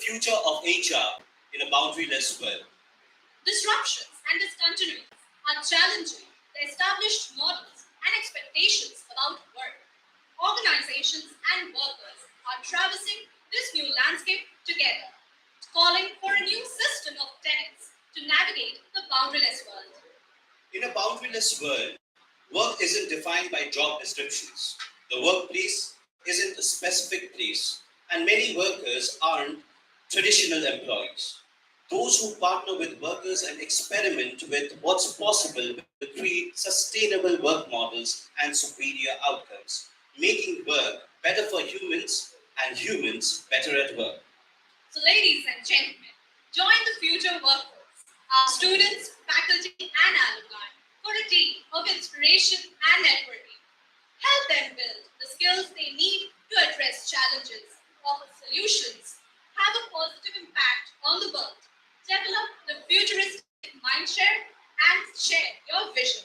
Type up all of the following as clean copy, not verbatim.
future of HR in a boundaryless world. Disruptions and discontinuities are challenging the established models and expectations about work. Organizations and workers are traversing this new landscape together, calling for a new system of tenets to navigate the boundaryless world. In a boundaryless world, work isn't defined by job descriptions. The workplace isn't a specific place, and many workers aren't traditional employees. Those who partner with workers and experiment with what's possible will create sustainable work models and superior outcomes, making work better for humans and humans better at work. So, ladies and gentlemen, join the future workforce, our students, faculty, and alumni, for a day of inspiration and networking. Help them build the skills they need to address challenges, offer solutions, have a positive impact on the world, develop the futuristic mindshare, and share your vision.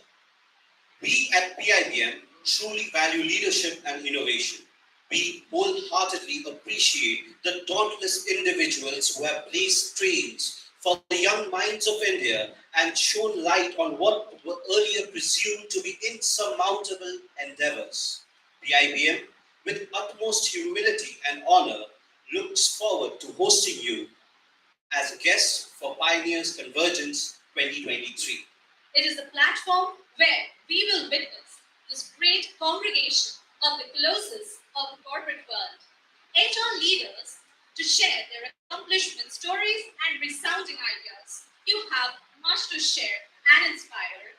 We at PIBM truly value leadership and innovation. We wholeheartedly appreciate the dauntless individuals who have blazed trails for the young minds of India and shone light on what were earlier presumed to be insurmountable endeavors. PIBM, with utmost humility and honor, looks forward to hosting you as a guest for Pioneers Convergence 2023. It is a platform where we will witness this great congregation of the colossus of the corporate world, HR leaders to share their accomplishment stories and resounding ideas. You have much to share and inspire.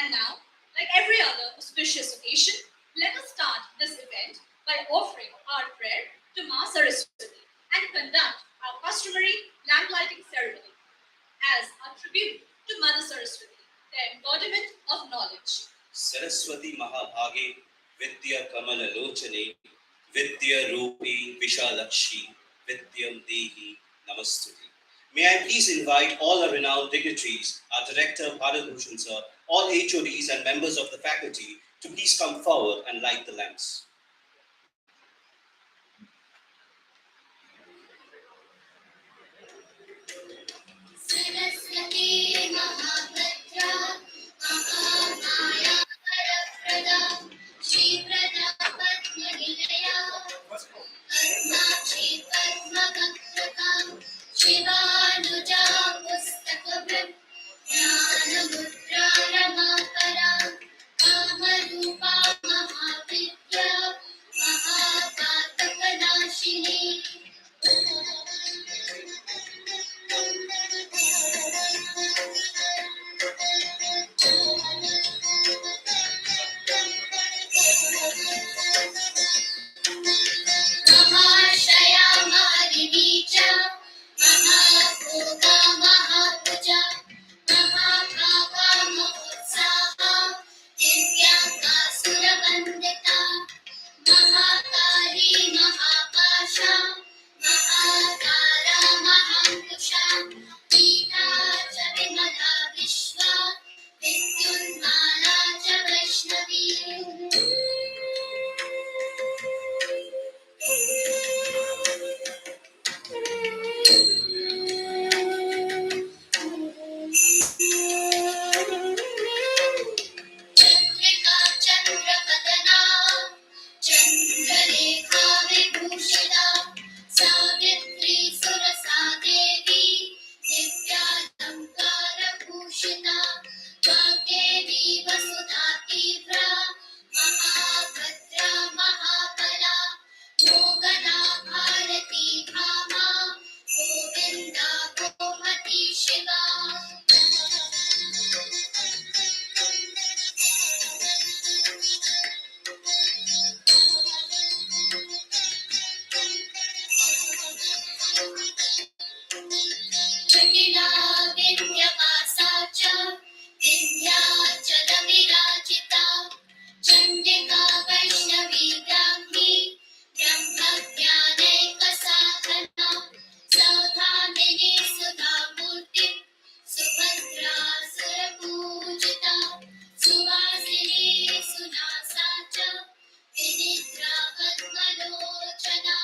And now, like every other auspicious occasion, let us start this event by offering our prayer to Ma Saraswati and conduct our customary lamplighting ceremony as a tribute to Mother Saraswati, the embodiment of knowledge. Saraswati Mahabhage Vidya Kamala Lochane Vidya Rupi Vishalakshi Vidyam Dehi Namastuti. May I please invite all our renowned dignitaries, our Director Bharat Bhushan sir, all HODs and members of the faculty to please come forward and light the lamps. Saraswati Mahabhadra Mahamaya Varaprada Shri Prada Padma Nilaya Arnachi Padma Bhakraka Shivanuja Pustakabhram Jnana Mudra Ramakara Kamarupa Mahavidya Mahapataka Nashini Mahashaya Maharivicha Mahabhoga Mahapuja Mahapava Mahotsaha Divyanga Suravandita Mahakali Mahapasha Mahakara Mahankusha Gita Chavimala Vishwa Vidyunmana Vaishnavi Chandrika Chandravadana Chandralekha Vibhushita Savitri Surasa Devi Divyalankara Bhushita Vagdevi Vasudha Tivra Mahabhadra Mahapala Yogana Bharati Bhama Govinda Gomati Shiva Jagila Vindhyavasa Cha Vindhyachala Virajita Chandika Vaishnavi Brahmi Brahmajnanaika Sadhana Saudhamini Sudhamurti Subhadra Surapujita Suvasini Sunasacha Vinitra Padmalochana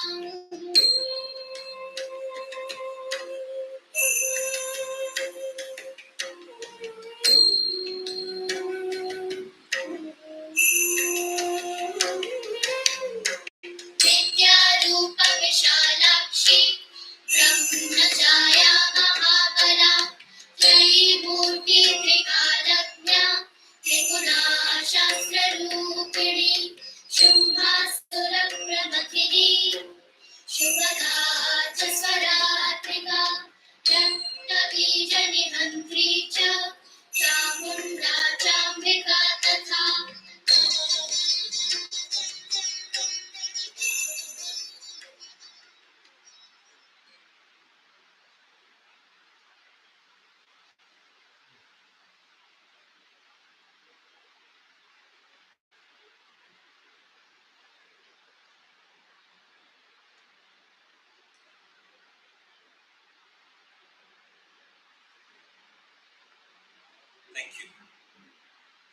Thank you.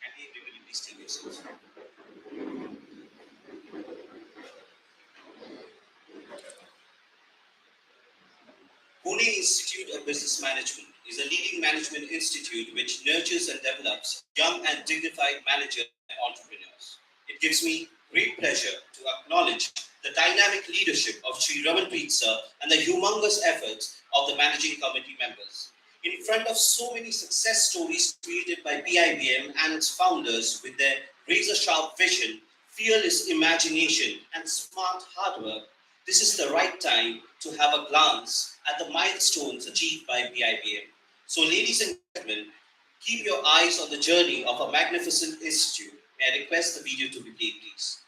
Can everybody please take your seats? Pune Institute of Business Management is a leading management institute which nurtures and develops young and dignified managers and entrepreneurs. It gives me great pleasure to acknowledge the dynamic leadership of Sri Ramanpreet sir and the humongous efforts of the managing committee members. In front of so many success stories created by PIBM and its founders with their razor-sharp vision, fearless imagination, and smart hard work, this is the right time to have a glance at the milestones achieved by PIBM. So, ladies and gentlemen, keep your eyes on the journey of a magnificent institute. May I request the video to be played, please?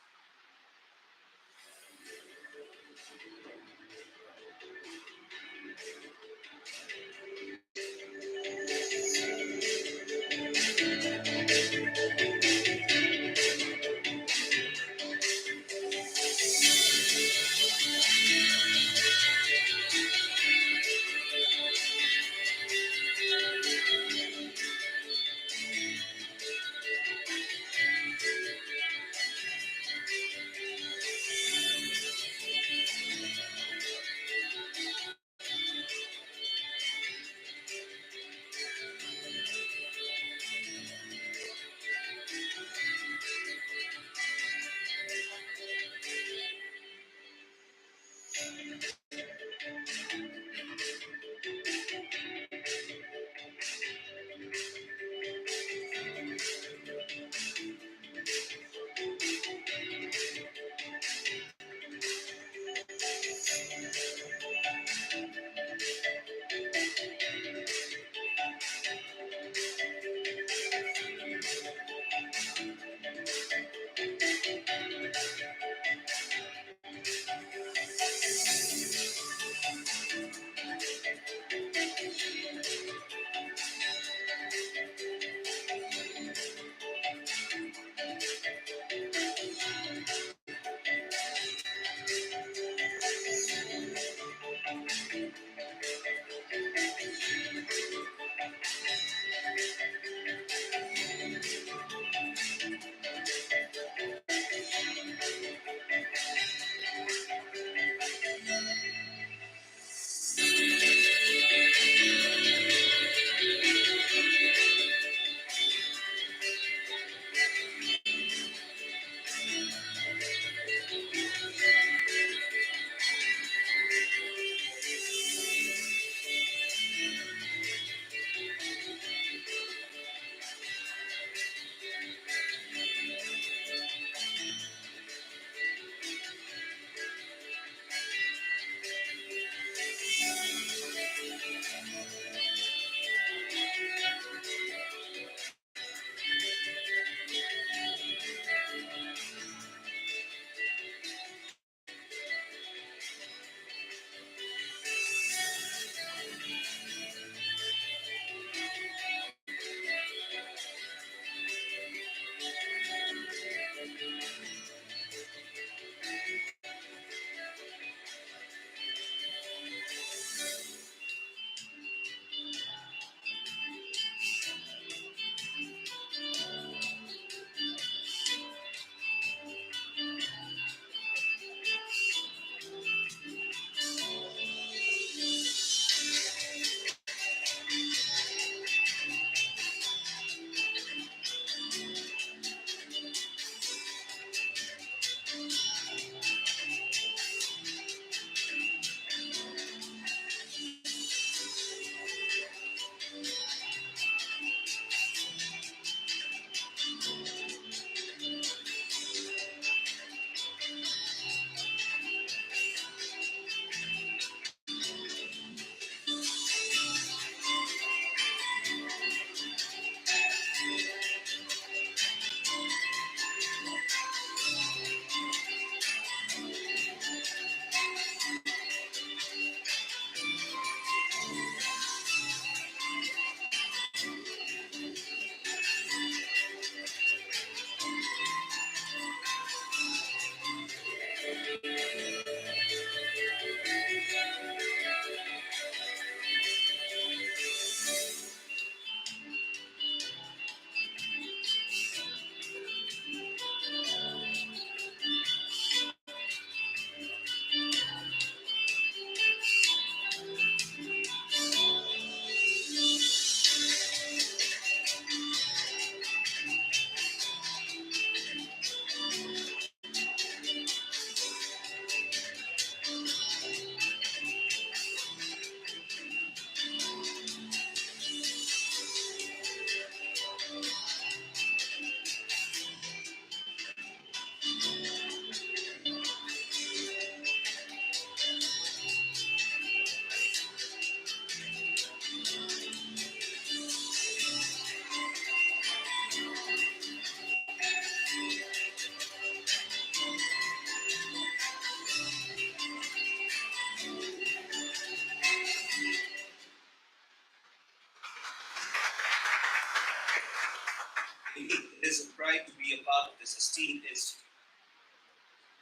pride to be a part of this esteemed institute.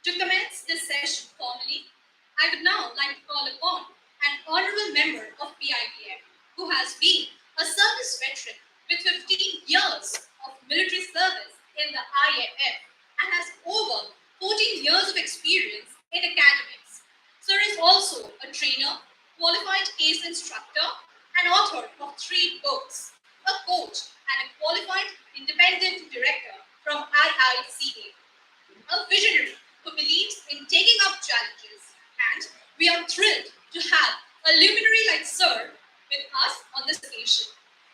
To commence this session formally, I would now like to call upon an honorable member of PIBM who has been a service veteran with 15 years of military service in the INF and has over 14 years of experience in academics. Sir is also a trainer, qualified ACE instructor, and author of 3 books, a coach, and a qualified independent director from IICA. A visionary who believes in taking up challenges, and we are thrilled to have a luminary like Sir with us on this occasion.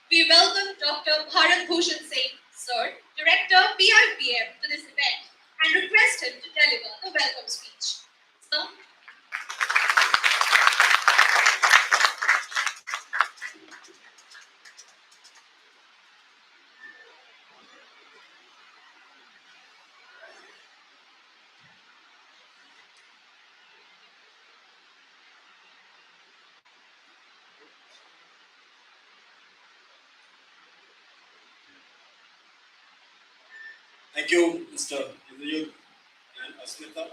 We welcome Dr. Bharat Bhushan Singh, Sir, Director PIBM, to this event and request him to deliver the welcome speech. Sir. Thank you, Mr. Indriyud and Asmita.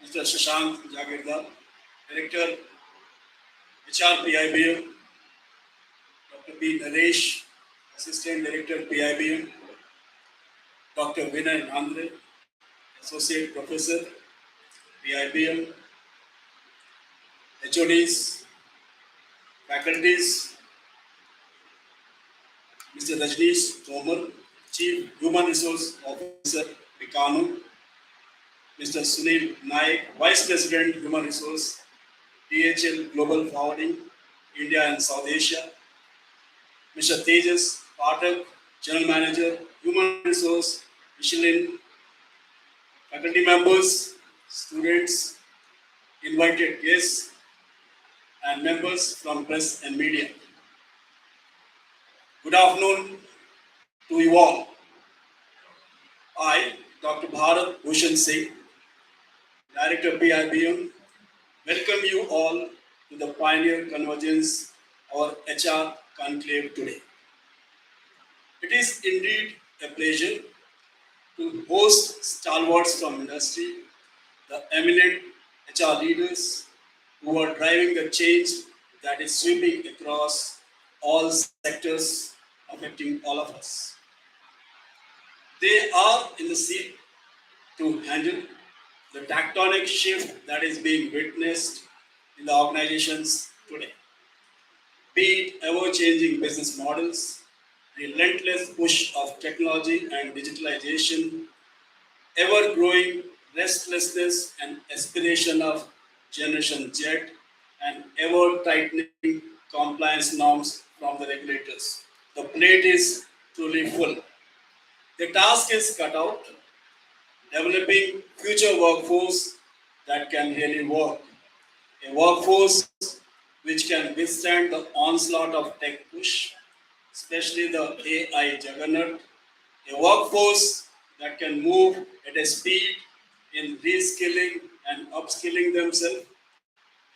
Mr. Shashank Jagirdar, Director, HR PIBM, Dr. P. Naresh, Assistant Director PIBM, Dr. Vinay Andre, Associate Professor PIBM, HODs, faculties, Mr. Rajneesh Tomar, Chief Human Resource Officer, Bikanu, Mr. Sunil Naik, Vice President Human Resource, DHL Global Forwarding, India and South Asia, Mr. Tejas Pathak, General Manager, Human Resource, Michelin, faculty members, students, invited guests, and members from press and media. Good afternoon to you all. I, Dr. Bharat Bhushan Singh, Director PIBM, welcome you all to the Pioneer Convergence, our HR conclave today. It is indeed a pleasure to host stalwarts from industry, the eminent HR leaders who are driving the change that is sweeping across all sectors affecting all of us. They are in the seat to handle the tectonic shift that is being witnessed in the organizations today. Be it ever-changing business models, relentless push of technology and digitalization, ever-growing restlessness and aspiration of Generation Z, and ever-tightening compliance norms from the regulators. The plate is truly full. The task is cut out, developing future workforce that can really work. A workforce which can withstand the onslaught of tech push, especially the AI juggernaut. A workforce that can move at a speed in reskilling and upskilling themselves.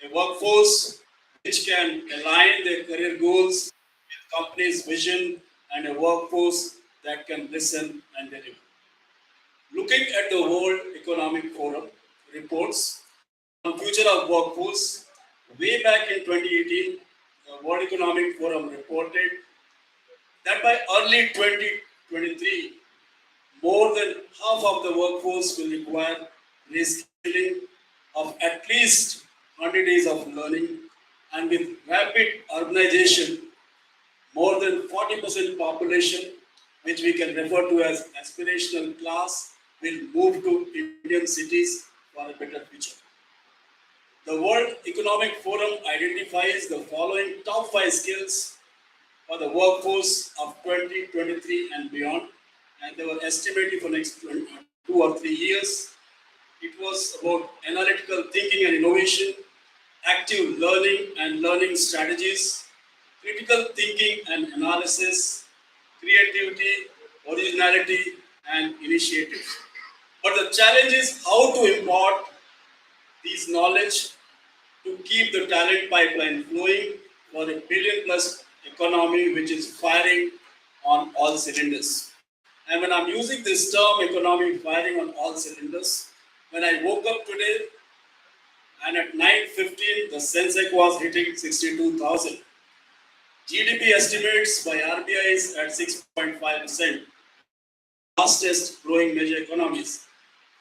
A workforce which can align their career goals with company's vision, and a workforce that can listen and deliver. Looking at the World Economic Forum reports on future of workforce, way back in 2018, the World Economic Forum reported that by early 2023, more than half of the workforce will require reskilling of at least 100 days of learning, and with rapid urbanization, more than 40% population, which we can refer to as aspirational class, will move to Indian cities for a better future. The World Economic Forum identifies the following top 5 skills for the workforce of 2023 and beyond, and they were estimated for next 2 or 3 years. It was about analytical thinking and innovation, active learning and learning strategies, critical thinking and analysis, creativity, originality, and initiative. But the challenge is how to impart these knowledge to keep the talent pipeline flowing for a billion plus economy which is firing on all cylinders. And when I'm using this term, economy firing on all cylinders, when I woke up today and at 9:15 the Sensex was hitting 62,000. GDP estimates by RBI is at 6.5%, fastest growing major economies.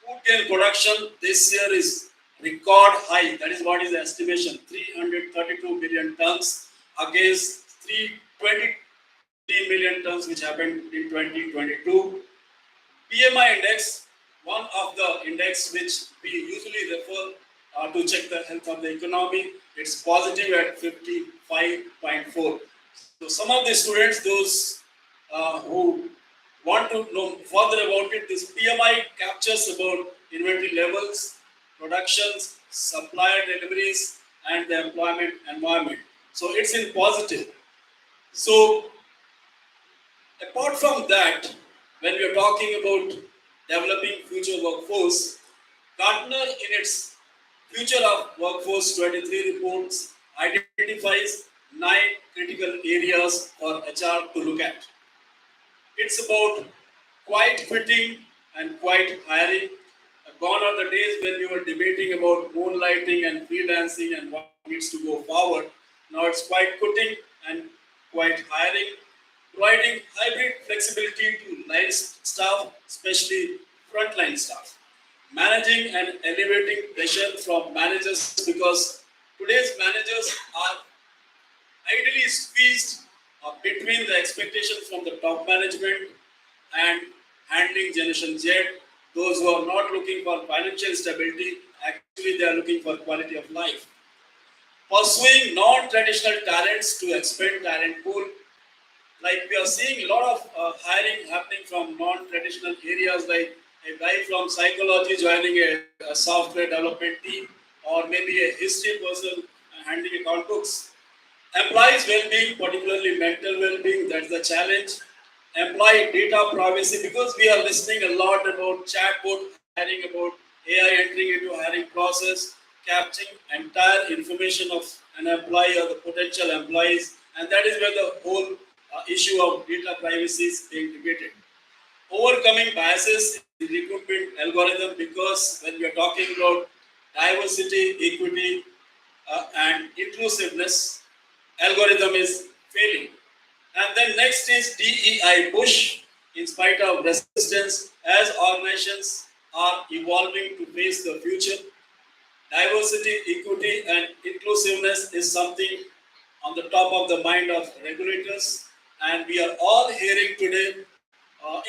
Food grain production this year is record high. That is what is the estimation, 332 million tons against 323 million tons which happened in 2022. PMI index, one of the index which we usually refer to check the health of the economy, it's positive at 55.4. So some of the students, those who want to know further about it, this PMI captures about inventory levels, productions, supplier deliveries, and the employment environment. So it's in positive. So apart from that, when we are talking about developing future workforce, Gartner in its Future of Workforce 23 reports identifies 9 critical areas for HR to look at. It's about quiet quitting and quiet hiring. Gone are the days when we were debating about moonlighting and freelancing and what needs to go forward. Now it's quiet quitting and quiet hiring, providing hybrid flexibility to line staff, especially frontline staff, managing and elevating pressure from managers because today's managers are ideally squeezed between the expectations from the top management and handling Generation Z. Those who are not looking for financial stability, actually they are looking for quality of life. Pursuing non-traditional talents to expand talent pool. Like we are seeing a lot of hiring happening from non-traditional areas, like a guy from psychology joining a software development team, or maybe a history person handling account books. Employees' well-being, particularly mental well-being, that's the challenge. Employee data privacy, because we are listening a lot about chatbot hiring, about AI entering into hiring process, capturing entire information of an employee or the potential employees, and that is where the whole issue of data privacy is being debated. Overcoming biases in recruitment algorithm, because when we are talking about diversity, equity, and inclusiveness, algorithm is failing. And then next is DEI push, in spite of resistance, as organizations are evolving to face the future. Diversity, equity, and inclusiveness is something on the top of the mind of regulators, and we are all hearing today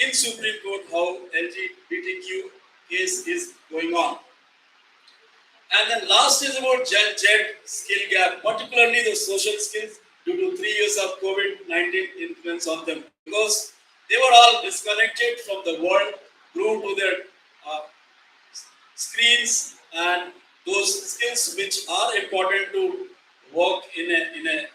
in Supreme Court how LGBTQ case is going on. And then last is about Gen Z skill gap, particularly the social skills due to 3 years of COVID-19 influence on them, because they were all disconnected from the world, glued to their screens, and those skills which are important to work in a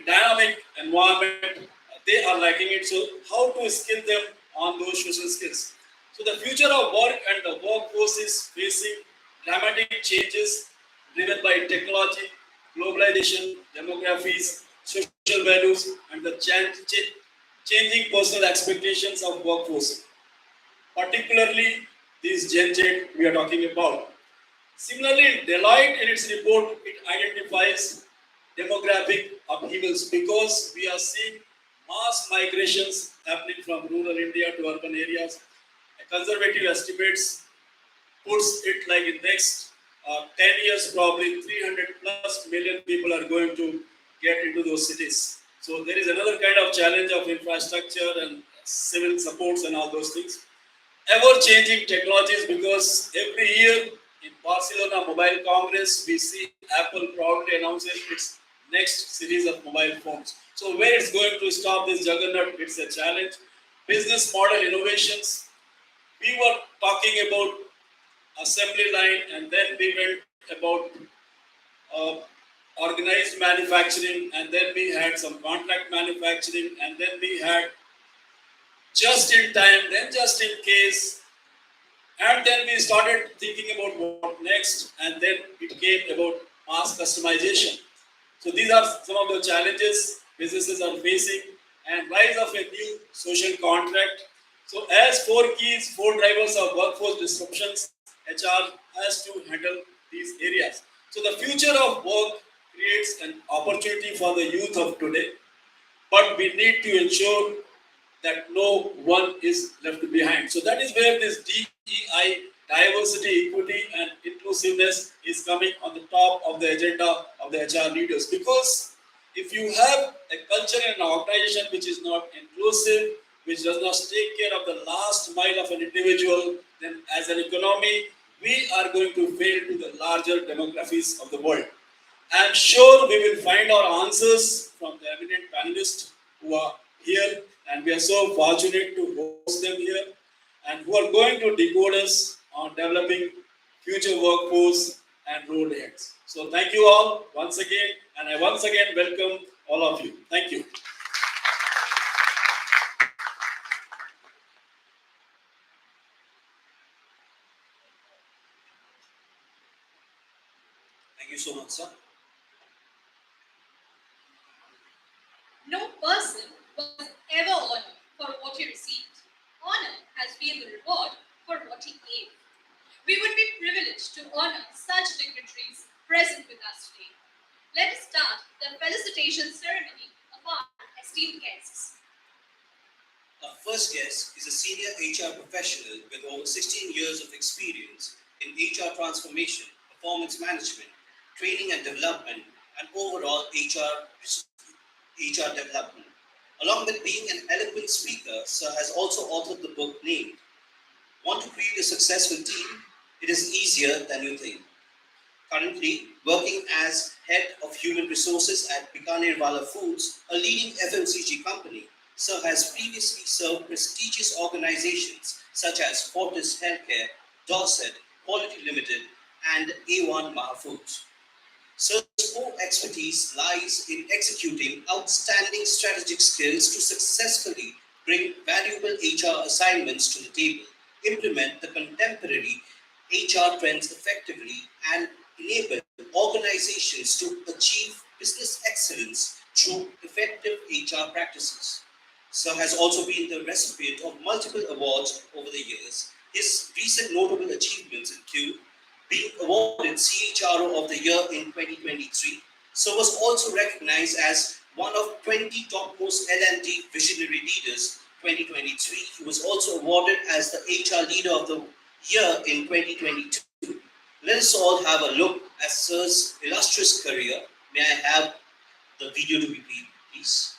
dynamic environment, they are lacking it. So how to skill them on those social skills? So the future of work and the workforce is facing dramatic changes driven by technology, globalization, demographies, social values, and the changing personal expectations of workforce, particularly these Gen Z we are talking about. Similarly, Deloitte in its report, it identifies demographic upheavals because we are seeing mass migrations happening from rural India to urban areas. A conservative estimates puts it like in next 10 years, probably 300 plus million people are going to get into those cities. So there is another kind of challenge of infrastructure and civil supports and all those things. Ever-changing technologies, because every year in Barcelona Mobile Congress, we see Apple proudly announcing its next series of mobile phones. So where it's going to stop this juggernaut, it's a challenge. Business model innovations. We were talking about assembly line, and then we went about organized manufacturing, and then we had some contract manufacturing, and then we had just in time, then just in case, and then we started thinking about what next, and then it came about mass customization. So these are some of the challenges businesses are facing, and rise of a new social contract. So, as four keys, four drivers of workforce disruptions, HR has to handle these areas. So, the future of work creates an opportunity for the youth of today, but we need to ensure that no one is left behind. So that is where this DEI, diversity, equity, and inclusiveness is coming on the top of the agenda of the HR leaders. Because if you have a culture and an organization which is not inclusive, which does not take care of the last mile of an individual, then as an economy, we are going to fail to the larger demographies of the world. I am sure we will find our answers from the eminent panelists who are here, and we are so fortunate to host them here, and who are going to decode us on developing future workforce and road aheads. So thank you all once again, and I once again welcome all of you. Thank you. Thank you so much, sir. No person was ever honored for what he received. Honor has been the reward for what he gave. We would be privileged to honor such dignitaries present with us today. Let us start the felicitation ceremony of our esteemed guests. Our first guest is a senior HR professional with over 16 years of experience in HR transformation, performance management, training and development, and overall HR development. Along with being an eloquent speaker, Sir has also authored the book named Want to Create a Successful Team? It is easier than you think. Currently working as head of human resources at Pioneer Foods, a leading FMCG company, Sir has previously served prestigious organizations such as Fortis Healthcare, Dorset, Quality Limited, and A1 Mahafoods. Sir's core expertise lies in executing outstanding strategic skills to successfully bring valuable HR assignments to the table, implement the contemporary HR trends effectively, and enable organizations to achieve business excellence through effective HR practices. Sir has also been the recipient of multiple awards over the years. His recent notable achievements include being awarded CHRO of the Year in 2023. Sir was also recognized as one of 20 topmost L&D visionary leaders 2023. He was also awarded as the HR Leader of the Year in 2022. Let us all have a look at Sir's illustrious career. May I have the video to be played, please?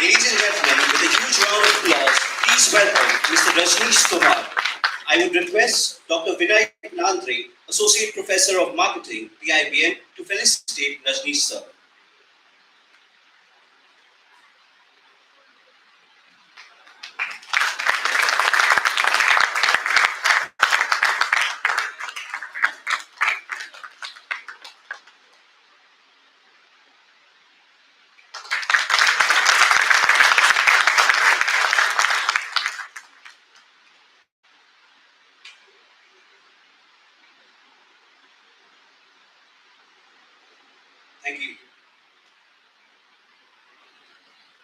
Ladies and gentlemen, with a huge round of applause, please welcome Mr. Rajneesh Kumar. I would request Dr. Vinay Nandre, Associate Professor of Marketing, PIBM, to felicitate Rajneesh sir. Thank you.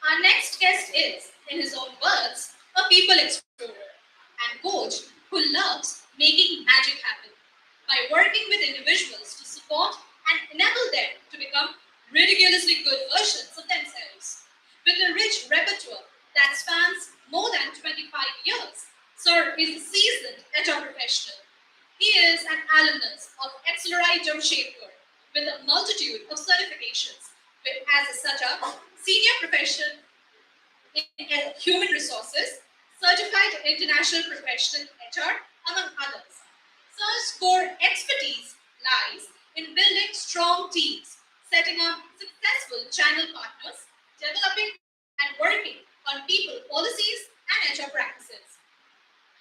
Our next guest is, in his own words, a people explorer and coach who loves making magic happen by working with individuals to support and enable them to become ridiculously good versions of themselves. With a rich repertoire that spans more than 25 years, Sir Sir is a seasoned HR professional. He is an alumnus of Accelerator Shaper with a multitude of certifications as such as Senior Profession in Human Resources, Certified International Professional HR, among others. Sir's core expertise lies in building strong teams, setting up successful channel partners, developing and working on people policies and HR practices.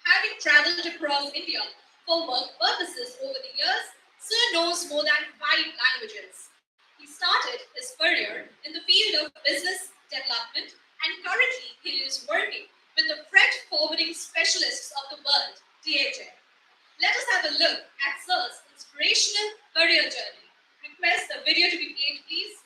Having traveled across India for work purposes over the years, Sir knows more than 5 languages. He started his career in the field of business development and currently he is working with the freight forwarding specialists of the world, DHL. Let us have a look at Sir's inspirational career journey. Request the video to be played, please.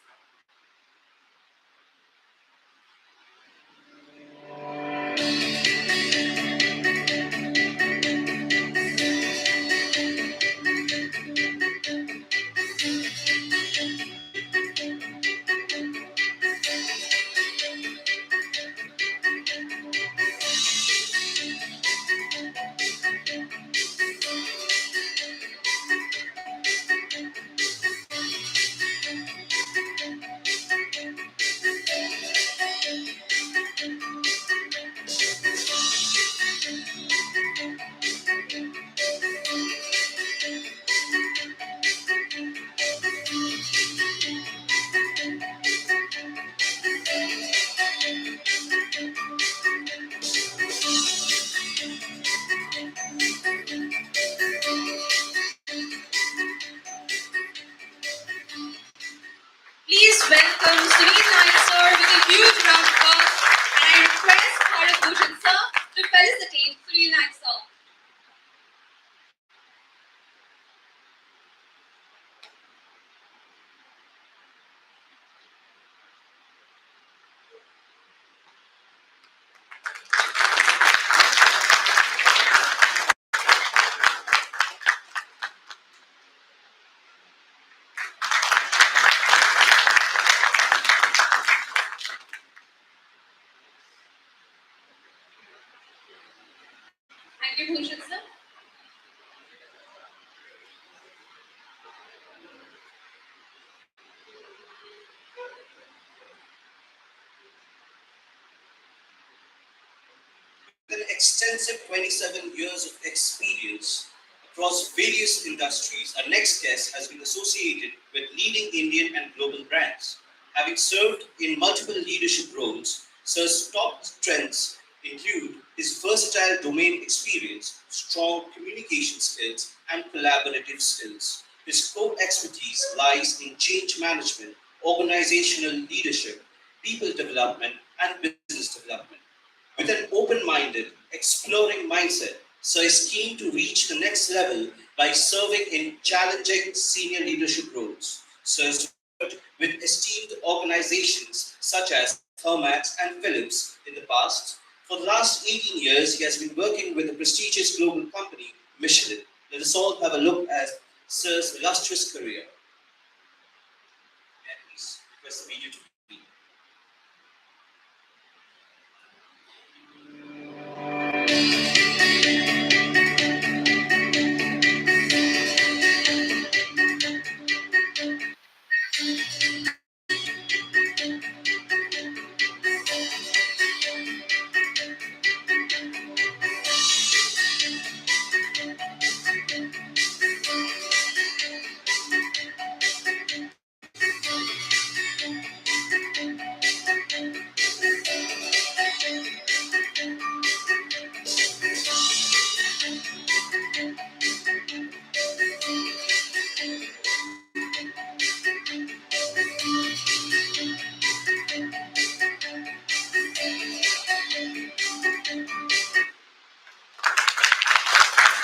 Please welcome Sunil Naik sir with a huge round of applause. And I request Bharat Bhushan sir to felicitate Sunil Naik sir. Thank you, Bhushan sir. With an extensive 27 years of experience across various industries, our next guest has been associated with leading Indian and global brands. Having served in multiple leadership roles, Sir's top strengths include his versatile domain experience, strong communication skills, and collaborative skills. His core expertise lies in change management, organizational leadership, people development, and business development. With an open-minded, exploring mindset, Sir is keen to reach the next level by serving in challenging senior leadership roles. Sir has worked with esteemed organizations such as Thermax and Philips in the past. For the last 18 years, he has been working with the prestigious global company Michelin. Let us all have a look at Sir's illustrious career. And please request the video to be.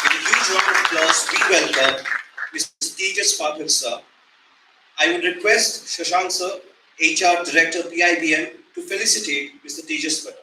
With a huge round of applause, we welcome Mr. Tejas Pathak sir. I would request Shashank sir, HR Director PIBM, to felicitate Mr. Tejas Pathak.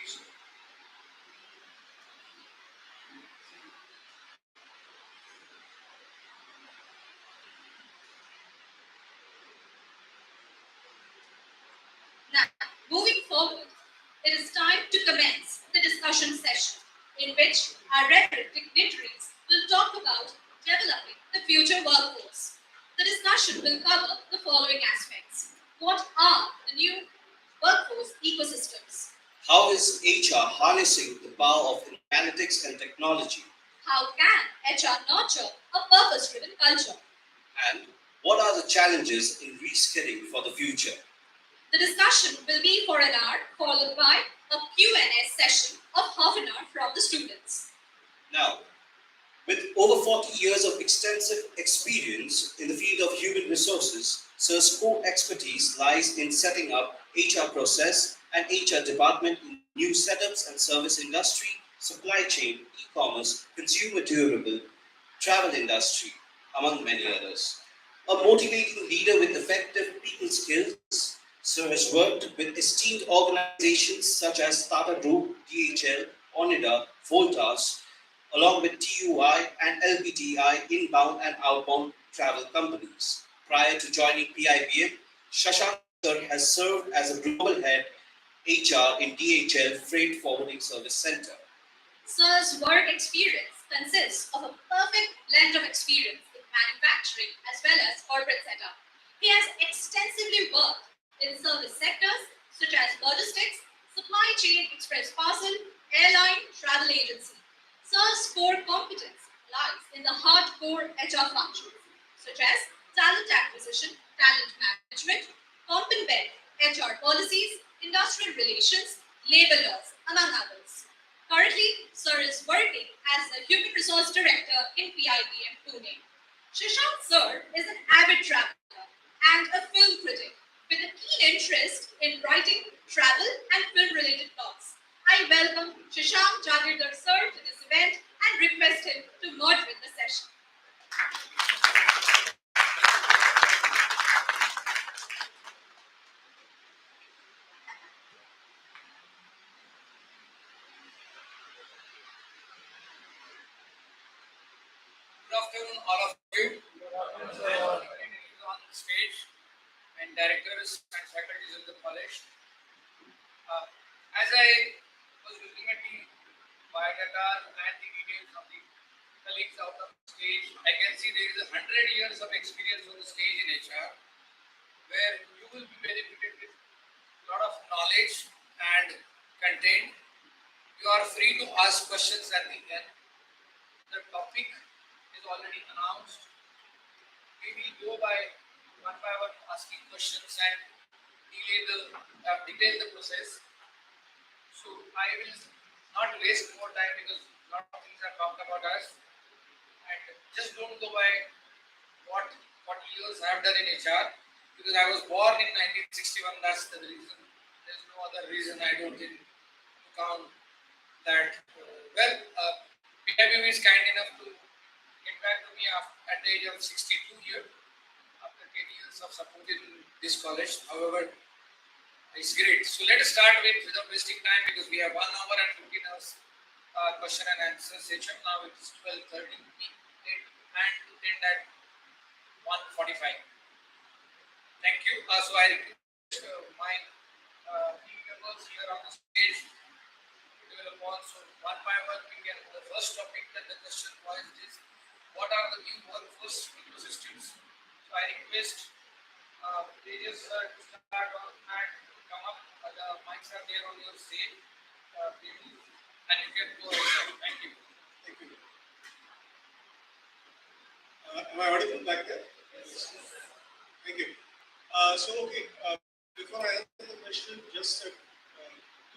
Now, moving forward, it is time to commence the discussion session in which our reverend dignitaries will talk about developing the future workforce. The discussion will cover the following aspects. What are the new workforce ecosystems? How is HR harnessing the power of analytics and technology? How can HR nurture a purpose-driven culture? And what are the challenges in reskilling for the future? The discussion will be for an hour, followed by a Q&A session of half an hour from the students. Now, with over 40 years of extensive experience in the field of human resources, Sir's core expertise lies in setting up HR process and HR department in new setups and service industry, supply chain, e-commerce, consumer durable, travel industry, among many others. A motivating leader with effective people skills, Sir has worked with esteemed organizations such as Tata Group, DHL, Onida, Voltas, along with TUI and LBTI inbound and outbound travel companies. Prior to joining PIBM, Shashank Sir has served as a global head HR in DHL Freight Forwarding Service Center. Sir's work experience consists of a perfect blend of experience in manufacturing as well as corporate setup. He has extensively worked in service sectors such as logistics, supply chain, express parcel, airline, travel agency. Sir's core competence lies in the hardcore HR functions such as talent acquisition, talent management, comp and ben, HR policies, industrial relations, labor laws, among others. Currently, Sir is working as a Human Resource Director in PIBM Pune. Shashank Sir is an avid traveler and a film critic with a keen interest in writing, travel, and film-related blogs. I welcome Shashank Jagirdar Sir to this event and request him to moderate the session. Good afternoon, all of you. On the stage and directors and faculties of the college. As I was looking at the biodata and the details of the colleagues out of the stage, I can see there is 100 years of experience on the stage in HR, where you will be benefited with a lot of knowledge and content. You are free to ask questions at the end. The topic is already announced. We will go by one asking questions and detail the process. So I will not waste more time because a lot of things are talked about us. And just don't go by what years I have done in HR, because I was born in 1961. That's the reason. There's no other reason I don't count that. PIBM is kind enough to get back to me at the age of 62 years after 10 years of support in this college. However, it's great. So let us start without wasting time, because we have 1 hour and 15 hours question and answer session. Now it's 12:30 and to end at 1:45. Thank you. So I request my team members here on the stage to develop on. So one by one we get the first topic that the question was is, what are the new workforce ecosystems? So I request Tejas sir to start on and come up. The mics are there on your stage, and you can go ahead. Thank you. Thank you. Am I audible back there? Yes. Thank you. Before I answer the question, just 2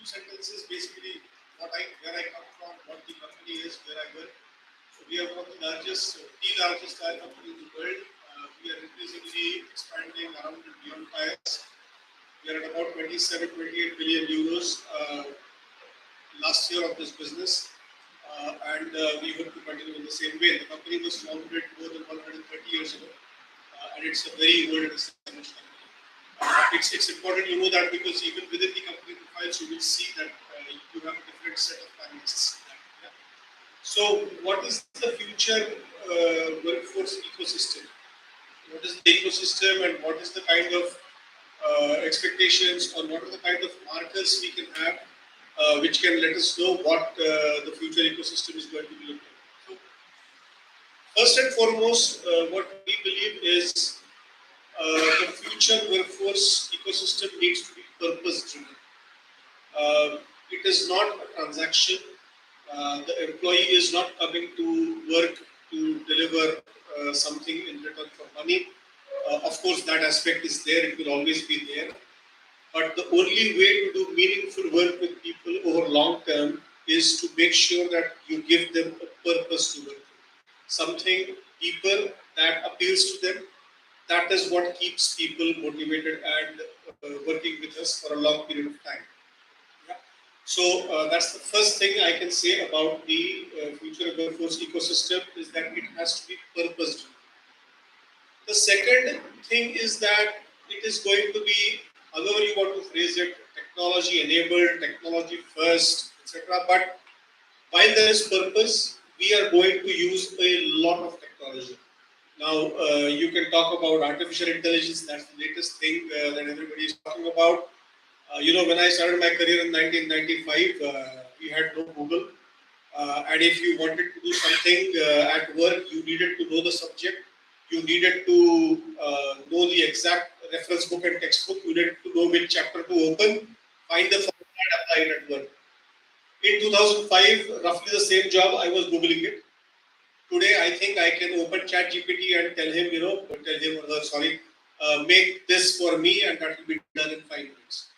sentences. Basically, where I come from, what the company is, where I work. So we are one of the largest tire company in the world. We are increasingly expanding around and beyond tires. We are at about 28 billion euros last year of this business, and we hope to continue in the same way. The company was founded more than 130 years ago, and it's a very old and established company. It's important you know that, because even within the company profiles, you will see that you you have a different set of analysts. Yeah. So, what is the future workforce ecosystem? What is the ecosystem, and what is the kind of expectations, or what are the kind of markers we can have which can let us know what the future ecosystem is going to be looking like? So, first and foremost, what we believe is the future workforce ecosystem needs to be purpose driven. It is not a transaction. The employee is not coming to work to deliver something in return for money. Of course, that aspect is there, it will always be there. But the only way to do meaningful work with people over long term is to make sure that you give them a purpose to work. Something deeper that appeals to them. That is what keeps people motivated and working with us for a long period of time. Yeah. So that's the first thing I can say about the future workforce ecosystem, is that it has to be purpose driven. The second thing is that it is going to be, however you want to phrase it, technology enabled, technology first, etc. But while there is purpose, we are going to use a lot of technology. Now, you can talk about artificial intelligence, that's the latest thing that everybody is talking about. When I started my career in 1995, we had no Google. And if you wanted to do something at work, you needed to know the subject. You needed to know the exact reference book and textbook. You needed to know which chapter to open, find the formula and apply it at work. In 2005, roughly the same job, I was Googling it. Today, I think I can open ChatGPT and tell him, or her, sorry, make this for me, and that will be done in 5 minutes.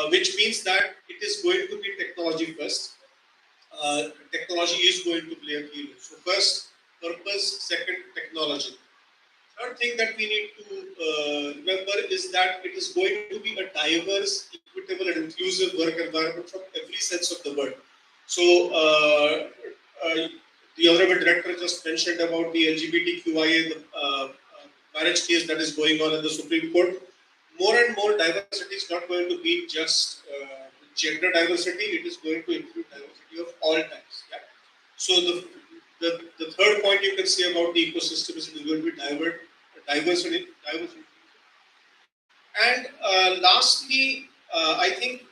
Which means that it is going to be technology first. Technology is going to play a key role. So first, purpose, second, technology. Third thing that we need to remember is that it is going to be a diverse, equitable, and inclusive work environment from every sense of the word. So, the Honorable Director just mentioned about the LGBTQIA, the marriage case that is going on in the Supreme Court. More and more diversity is not going to be just gender diversity, it is going to include diversity of all types. Yeah? So, the third point you can say about the ecosystem is it is going to be diversity. And lastly, I think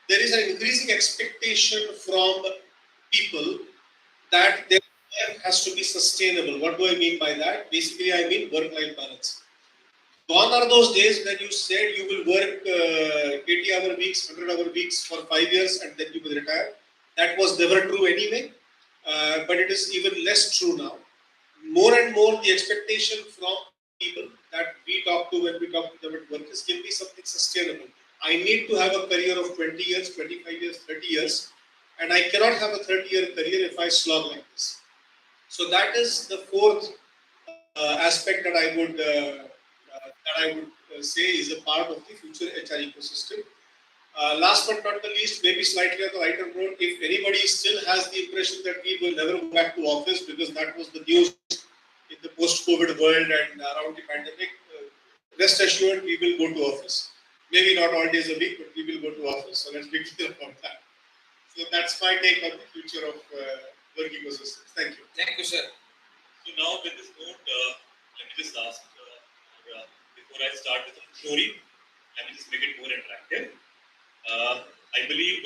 there is an increasing expectation from people that their work has to be sustainable. What do I mean by that? Basically, I mean work-life balance. Gone are those days when you said you will work 80-hour weeks, 100-hour weeks for 5 years and then you will retire. That was never true anyway. But it is even less true now. More and more, the expectation from people that we talk to when we talk to them at work is give me something sustainable. I need to have a career of 20 years, 25 years, 30 years, and I cannot have a 30-year career if I slog like this. So that is the fourth aspect that I would say is a part of the future HR ecosystem. Last but not the least, maybe slightly on the lighter note, if anybody still has the impression that we will never go back to office because that was the news in the post-COVID world and around the pandemic, rest assured we will go to office. Maybe not all days a week, but we will go to office. So let's be clear about that. So that's my take on the future of work ecosystems. Thank you. Thank you, sir. So now with this note, let me just ask, before I start with some theory, let me just make it more interactive. I believe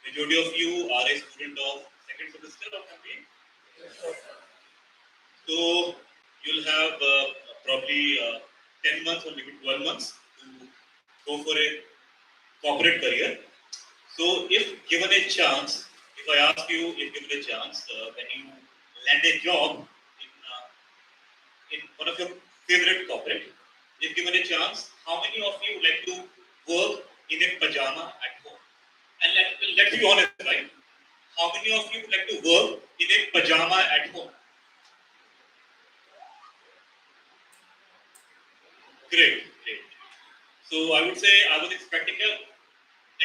majority of you are a student of second semester of MBA. So you'll have probably 10 months or maybe 12 months to go for a corporate career. So if given a chance, if I ask you, if given a chance, when you land a job in one of your favorite corporate, if given a chance, how many of you would like to work in a pajama at home? And let's be honest, right? How many of you would like to work in a pajama at home? Great. So I would say I was expecting an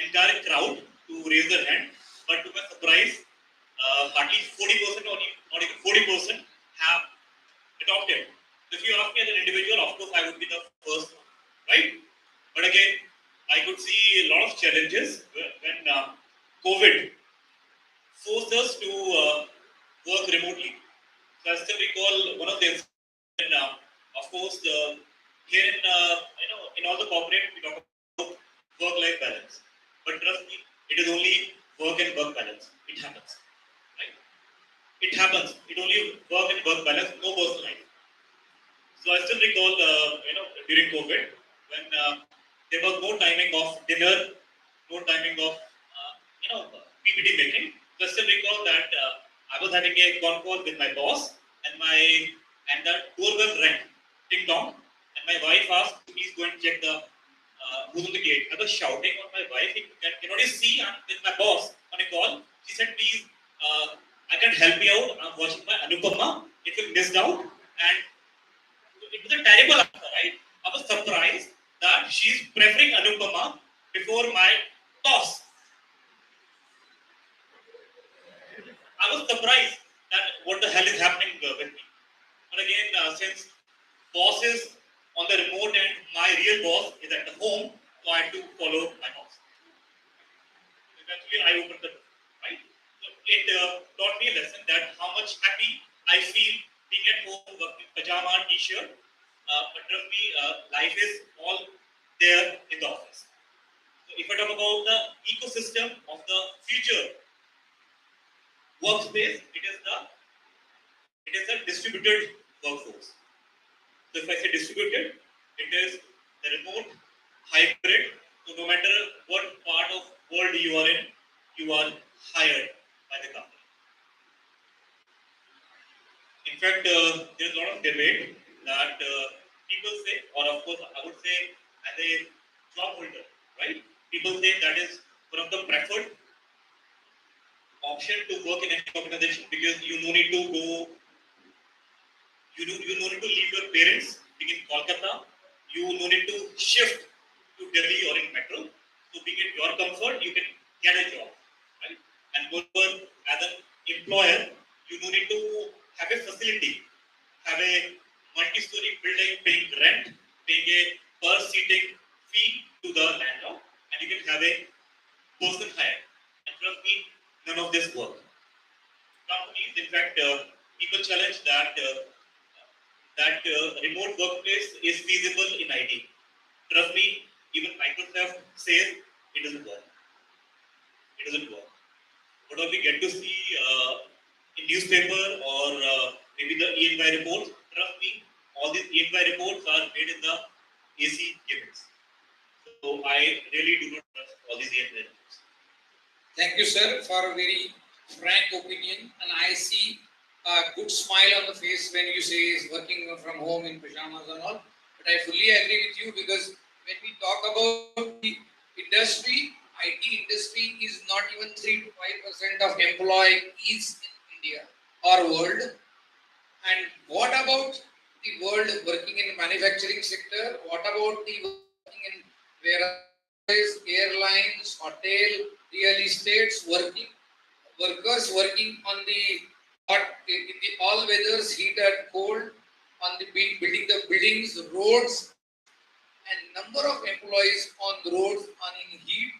entire crowd to raise their hand, but to my surprise, hardly 40% or not even 40% have adopted. So if you ask me as an individual, of course I would be the first one, right? But again, I could see a lot of challenges when COVID forced us to work remotely. So I still recall one of the incidents, and, of course, here in all the corporate, we talk about work-life balance. But trust me, it is only work and work balance. It happens, right? It happens. It only work and work balance, no personal life. So I still recall, during COVID, when there was no timing of dinner, no timing of, PPT making. So I still recall that I was having a con call with my boss, and the doorbell rang, ding dong, and my wife asked, please go and check the who's on the gate. I was shouting on my wife, cannot you see I'm with my boss on a call? She said, please, I can help you out. I'm watching my Anupama. If you missed out, and it was a terrible answer, right? I was surprised that she's preferring Anupama before my boss. I was surprised that what the hell is happening with me. But again, since boss is on the remote and my real boss is at the home, so I had to follow my boss. Eventually, I opened the door, right? So it taught me a lesson that how much happy I feel being at home, working pajama, t-shirt. But trust me, life is all there in the office. So if I talk about the ecosystem of the future workspace, it is a distributed workforce. So if I say distributed, it is the remote, hybrid. So no matter what part of world you are in, you are hired by the company. In fact, there is a lot of debate that people say, or of course, I would say, as a job holder, right? People say that is one of the preferred option to work in any organization because you no need to go, you no need to leave your parents being in Kolkata, you no need to shift to Delhi or in metro. So being at your comfort, you can get a job, right? And moreover, as an employer, you no need to have a facility, have a multi-story building, paying rent, paying a per seating fee to the landlord, and you can have a person hired. And trust me, none of this work. Companies, in fact, people challenge that remote workplace is feasible in IT. Trust me, even Microsoft says it doesn't work. It doesn't work. What we get to see in newspaper or maybe the E&Y reports, trust me, all these E&Y reports are made in the AC gimmicks. So I really do not trust all these E&Y reports. Thank you, sir, for a very frank opinion. And I see a good smile on the face when you say he's working from home in pajamas and all. But I fully agree with you because when we talk about the industry, IT industry is not even 3 to 5% of employees in India or world. And what about the world working in manufacturing sector? What about the working in warehouses, airlines, hotel, real estates, workers working on the in the all weathers, heat and cold, on the building the buildings, roads, and number of employees on the roads on in heat.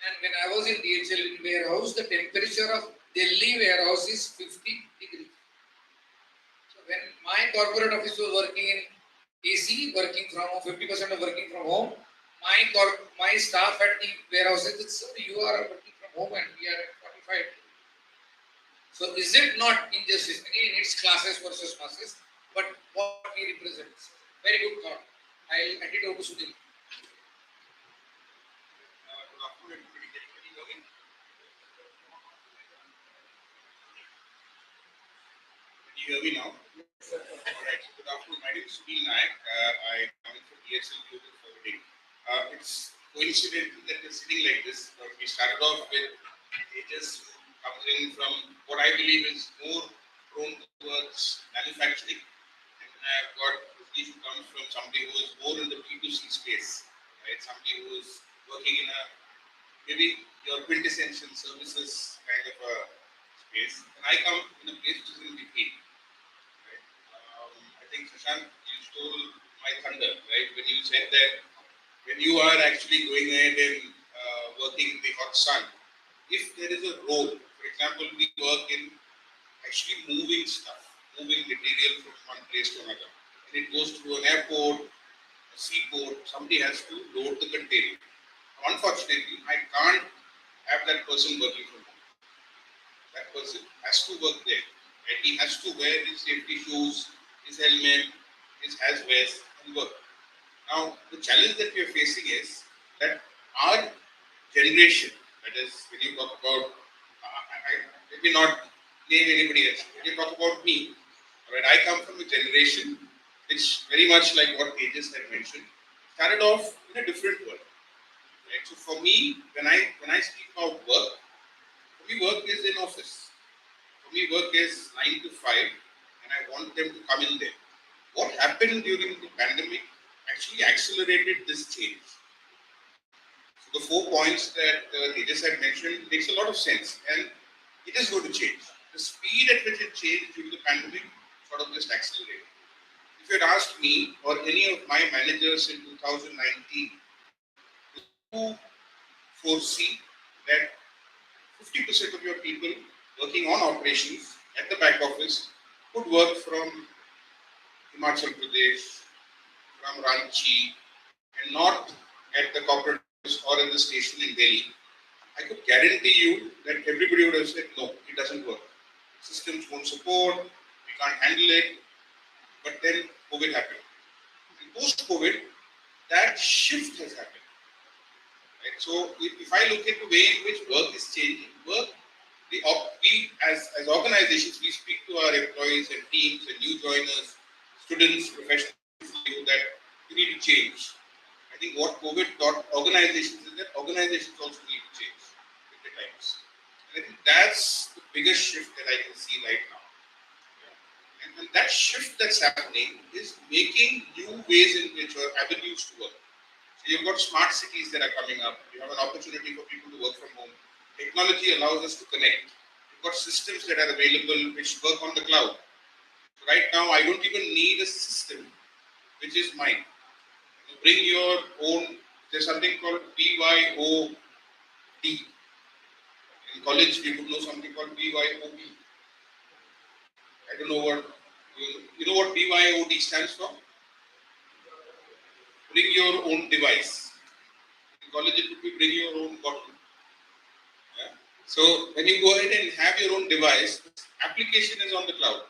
And when I was in DHL in warehouse, the temperature of Delhi warehouse is 50 degrees. So when my corporate office was working in AC, working from home, 50% of working from home, my staff at the warehouses said, sir, you are working from home and we are at 45. So is it not injustice? Again, it's classes versus masses, but what we represent. Very good thought. I'll hand it over to Sudhir. Good afternoon, everybody. Can you hear me? Can you hear me now? All right. Good afternoon. My name is Sudhir Nayak. I come from DHL Global Forwarding. It's coincidental that we're sitting like this. We started off with Aegis, who comes in from what I believe is more prone towards manufacturing. And I've got Steve, who comes from somebody who is more in the B2C space, right? Somebody who is working in a maybe your quintessential services kind of a space. And I come in a place which is in between. Right? I think Shashank, you stole my thunder, right? When you said that when you are actually going ahead and working in the hot sun, if there is a role, for example, we work in actually moving stuff, moving material from one place to another, and it goes through an airport, a seaport, somebody has to load the container. Unfortunately, I can't have that person working from home. That person has to work there, and he has to wear his safety shoes, his helmet, his hazmat vest, and work. Now, the challenge that we are facing is that our generation, that is, when you talk about, let me not name anybody else, when you talk about me, all right, I come from a generation which, very much like what Tejas had mentioned, started off in a different world. Right? So for me, when I speak about work, for me work is in office. For me work is 9 to 5, and I want them to come in there. What happened during the pandemic actually accelerated this change. So the 4 points that Tejas had mentioned makes a lot of sense, and it is going to change. The speed at which it changed during the pandemic sort of just accelerated. If you had asked me or any of my managers in 2019 to foresee that 50% of your people working on operations at the back office could work from Himachal Pradesh, from Ranchi, and not at the corporate office or at the station in Delhi, I could guarantee you that everybody would have said, no, it doesn't work. Systems won't support, we can't handle it. But then COVID happened. And post-COVID, that shift has happened. Right? So if I look at the way in which work is changing, we as organizations, we speak to our employees and teams and new joiners, students, professionals, that we need to change. I think what COVID taught organizations is that organizations also need to change with the times. And I think that's the biggest shift that I can see right now. And that shift that's happening is making new ways in which or avenues to work. So you've got smart cities that are coming up. You have an opportunity for people to work from home. Technology allows us to connect. You've got systems that are available which work on the cloud. So right now, I don't even need a system which is mine. You bring your own. There's something called BYOD. In college, we would know something called BYOB. I don't know what. You know what BYOD stands for? Bring your own device. In college, it would be bring your own bottle. Yeah? So when you go ahead and have your own device, application is on the cloud.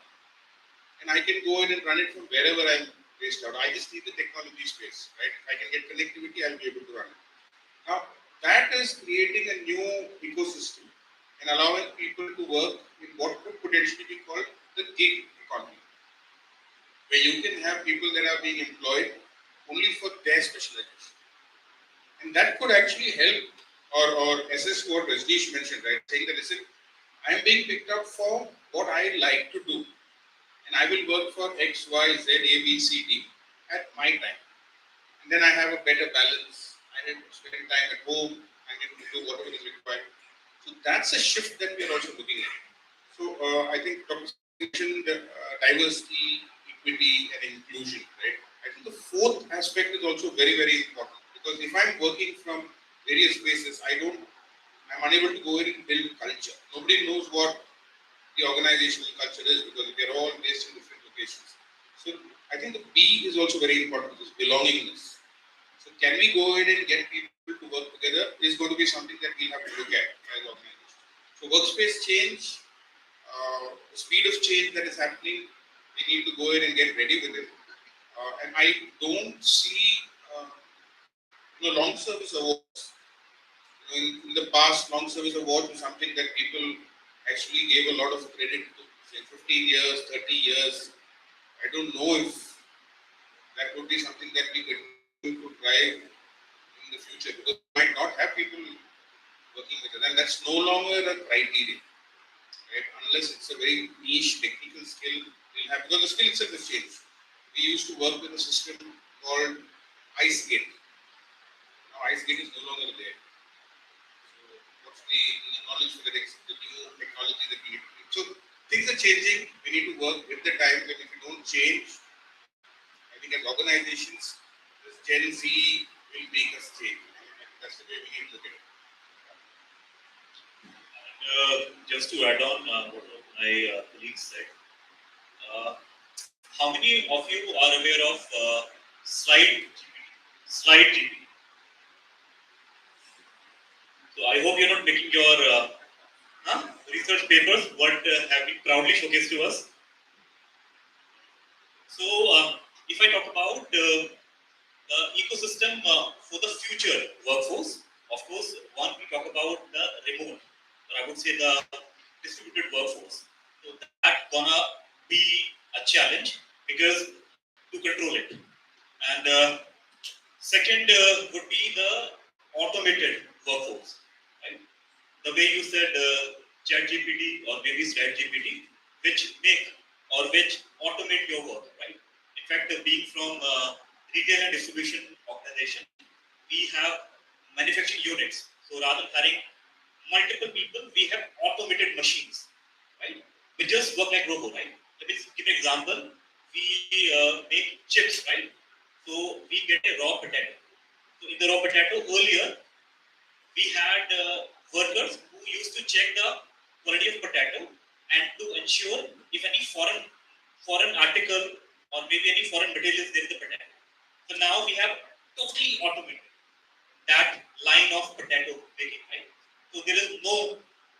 And I can go ahead and run it from wherever I'm based out. I just need the technology space, right? If I can get connectivity, I'll be able to run it. Now, that is creating a new ecosystem and allowing people to work in what could potentially be called the gig economy, where you can have people that are being employed only for their specialization. And that could actually help or assess what Rajneesh mentioned, right? Saying that, listen, I'm being picked up for what I like to do. And I will work for X, Y, Z, A, B, C, D at my time. And then I have a better balance. I need to spend time at home. I need to do whatever is required. So that's a shift that we are also looking at. So I think Dr. mentioned diversity, equity, and inclusion, right? I think the fourth aspect is also very, very important, because if I'm working from various places, I'm unable to go in and build culture. Nobody knows what the organizational culture is, because we are all based in different locations. So I think the B is also very important, this belongingness. So can we go ahead and get people to work together is going to be something that we have to look at as organizations. So workspace change, the speed of change that is happening, we need to go ahead and get ready with it. And I don't see long service awards. In the past, long service awards was something that people actually gave a lot of credit to. Say 15 years, 30 years. I don't know if that would be something that we could drive in the future, because we might not have people working with it, and that's no longer a criteria, right? Unless it's a very niche technical skill, we'll have, because the skill itself has changed. We used to work with a system called IceGate. Now IceGate is no longer there. So what's the knowledge for the new technology that we need to do? So things are changing. We need to work with the times, and if we don't change, I think as organizations, this Gen Z will make us change. And that's the way we need to look at it. Just to add on what my colleague said, uh, how many of you are aware of slide GPT? So I hope you're not making your research papers, what have been proudly showcased to us. So if I talk about the ecosystem for the future workforce, of course, one we talk about the remote, or I would say the distributed workforce. So that's gonna be a challenge because to control it. And second would be the automated workforce, right? The way you said ChatGPT or maybe StatGPT, which make or which automate your work, right? In fact, being from retail and distribution organization, we have manufacturing units. So rather than having multiple people, we have automated machines, right? We just work like robo, right? Let me give an example. We make chips, right? So we get a raw potato. So in the raw potato earlier, we had workers who used to check the quality of potato and to ensure if any foreign article or maybe any foreign material is there in the potato. So now we have totally automated that line of potato making, right? So there is no,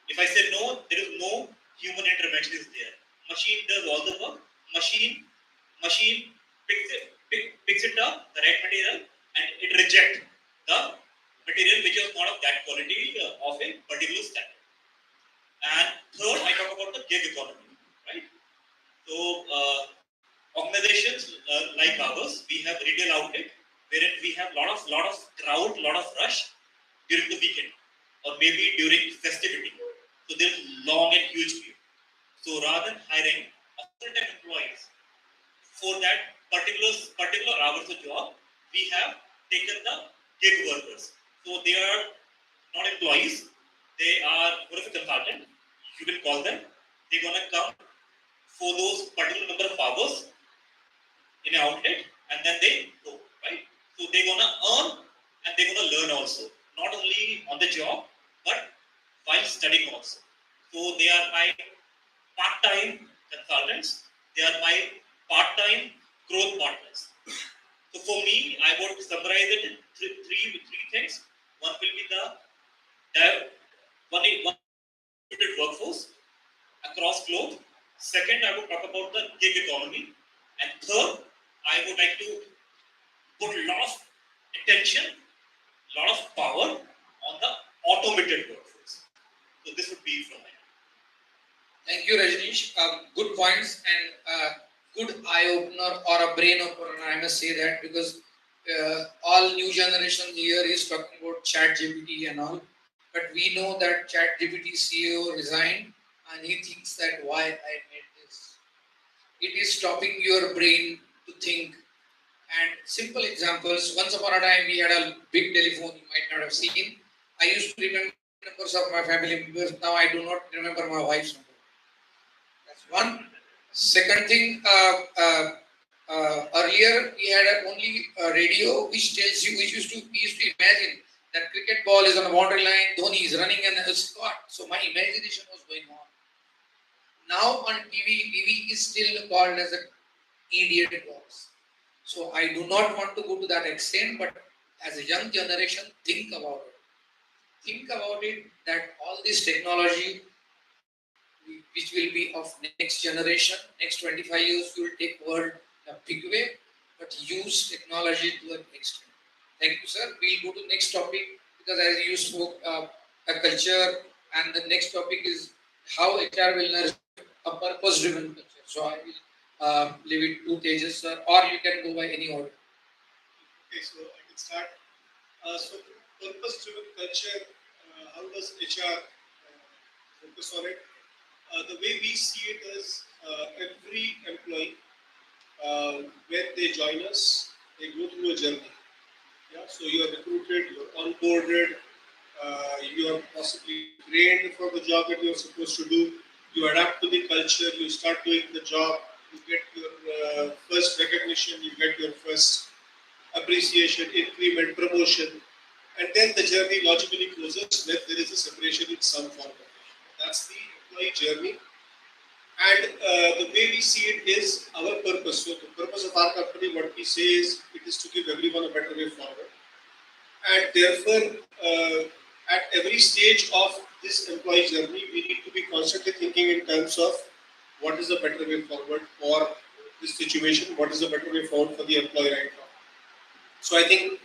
if I say no, there is no human intervention is there. Machine does all the work. Machine picks it up, the right material, and it rejects the material which is not of that quality of a particular standard. And third, I talk about the gig economy, right? So organizations like ours, we have retail outlet wherein we have lot of crowd, lot of rush during the weekend or maybe during festivity. So there's long and huge queue. So rather than hiring a full-time employees for that particular hours of job, we have taken the gig workers. So they are not employees, they are what is a consultant, you will call them. They're gonna come for those particular number of hours in an outlet and then they go, right? So they're gonna earn and they're gonna learn also, not only on the job, but while studying also. So they are my part-time consultants, they are my part-time growth partners. So for me, I would summarize it in three things. One will be the one workforce across globe. Second, I would talk about the gig economy. And third, I would like to put a lot of attention, a lot of power on the automated workforce. So this would be from my end. Thank you, Rajneesh. Good points and good eye opener or a brain opener. I must say that because all new generation here is talking about ChatGPT and all, but we know that ChatGPT CEO resigned and he thinks that why I made this. It is stopping your brain to think. And simple examples. Once upon a time, we had a big telephone. You might not have seen. I used to remember numbers of my family members. Now I do not remember my wife's number. That's one. Second thing, earlier we had only a radio which tells you, we used to imagine that cricket ball is on the boundary line, Dhoni is running and a squat. So my imagination was going on. Now on TV is still called as an idiot box. So I do not want to go to that extent, but as a young generation, think about it. Think about it that all this technology which will be of next generation, next 25 years, we will take world in a big way, but use technology to an extent. Thank you, sir. We'll go to next topic because as you spoke, a culture, and the next topic is how HR will nurture a purpose-driven culture. So I will leave it to Tejas, sir, or you can go by any order. Okay, so I can start. So purpose-driven culture, how does HR focus on it? The way we see it is every employee, when they join us, they go through a journey. Yeah, so you are recruited, you are onboarded, you are possibly trained for the job that you are supposed to do. You adapt to the culture, you start doing the job, you get your first recognition, you get your first appreciation, increment, promotion, and then the journey logically closes when there is a separation in some form. That's the employee journey. And the way we see it is our purpose. So the purpose of our company, what we say is, it is to give everyone a better way forward. And therefore, at every stage of this employee journey, we need to be constantly thinking in terms of what is the better way forward for this situation, what is the better way forward for the employee right now. So I think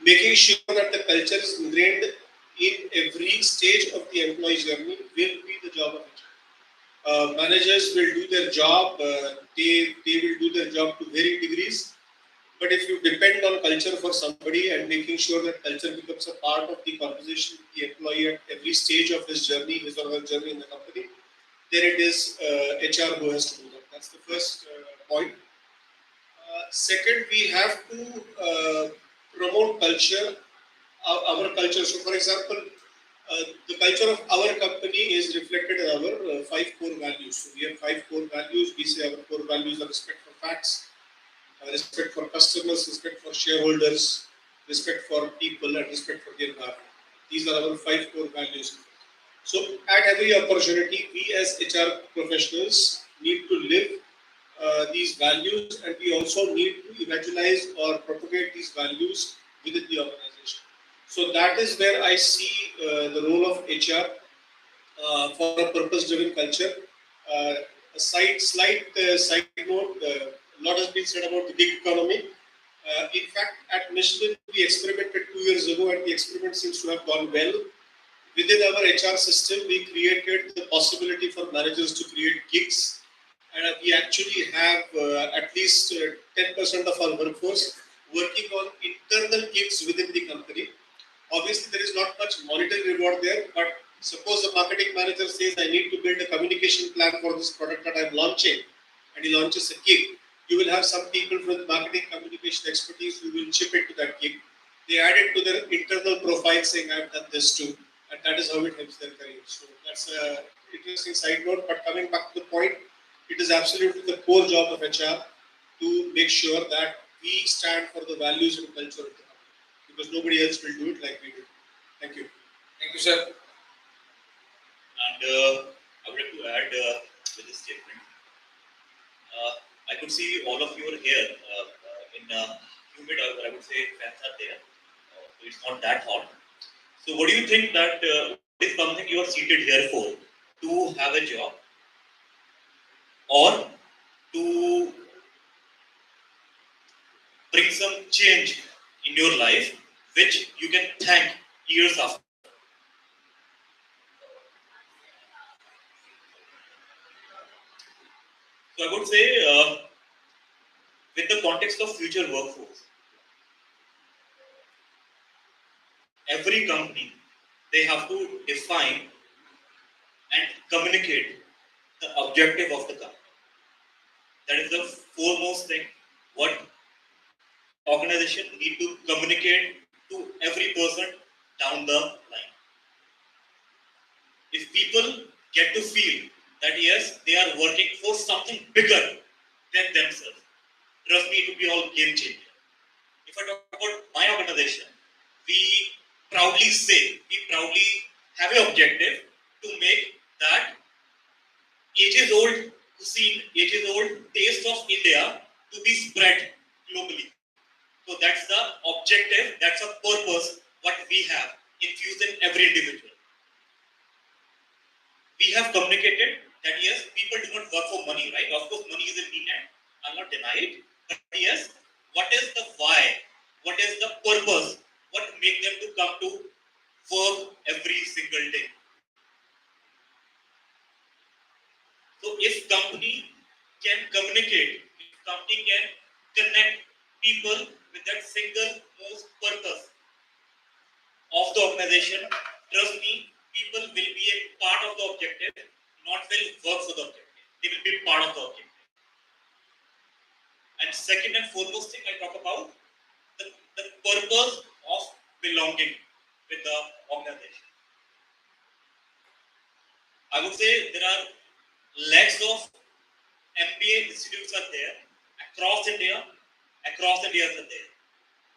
making sure that the culture is ingrained in every stage of the employee journey will be the job of HR. Managers will do their job, they will do their job to varying degrees. But if you depend on culture for somebody and making sure that culture becomes a part of the conversation with the employee at every stage of his journey, his or her journey in the company, then it is HR who has to do that. That's the first point. Second, we have to promote culture, our culture. So, for example, the culture of our company is reflected in our 5 core values. So, we have 5 core values. We say our core values are respect for facts, respect for customers, respect for shareholders, respect for people, and respect for the environment. These are our 5 core values. So, at every opportunity, we as HR professionals need to live these values, and we also need to evangelize or propagate these values within the organization. So, that is where I see the role of HR for a purpose-driven culture. A slight side note, a lot has been said about the gig economy. In fact, at Michelin, we experimented 2 years ago, and the experiment seems to have gone well. Within our HR system, we created the possibility for managers to create gigs, and we actually have at least 10% of our workforce working on internal gigs within the company. Obviously, there is not much monetary reward there, but suppose the marketing manager says, I need to build a communication plan for this product that I'm launching, and he launches a gig. You will have some people with marketing communication expertise who will chip into that gig. They add it to their internal profile saying, I've done this too, and that is how it helps their career. So that's an interesting side note, but coming back to the point, it is absolutely the core job of HR to make sure that we stand for the values and culture of the company, because nobody else will do it like we do. Thank you. Thank you, sir. And I would like to add with this statement. I could see all of you are here in humid, or I would say fans are there. So it's not that hot. So what do you think that is something you are seated here for? To have a job, or to bring some change in your life, which you can thank years after? So I would say, with the context of future workforce, every company, they have to define and communicate the objective of the company. That is the foremost thing what organization need to communicate to every person down the line. If people get to feel that yes, they are working for something bigger than themselves, trust me, it will be all game changer. If I talk about my organization, we proudly have an objective to make that ages-old cuisine, ages-old taste of India to be spread globally. So that's the objective, that's a purpose what we have infused in every individual. We have communicated that yes, people do not work for money, right? Of course, money is a need, and I'll not deny it. But yes, what is the why? What is the purpose? What make them to come to work every single day? So if company can communicate, if company can connect people with that single most purpose of the organization, trust me, people will be a part of the objective, not will work for the objective. They will be part of the objective. And second and foremost thing I talk about, the purpose of belonging with the organization. I would say there are lakhs of MBA institutes are there across India. Across India are there.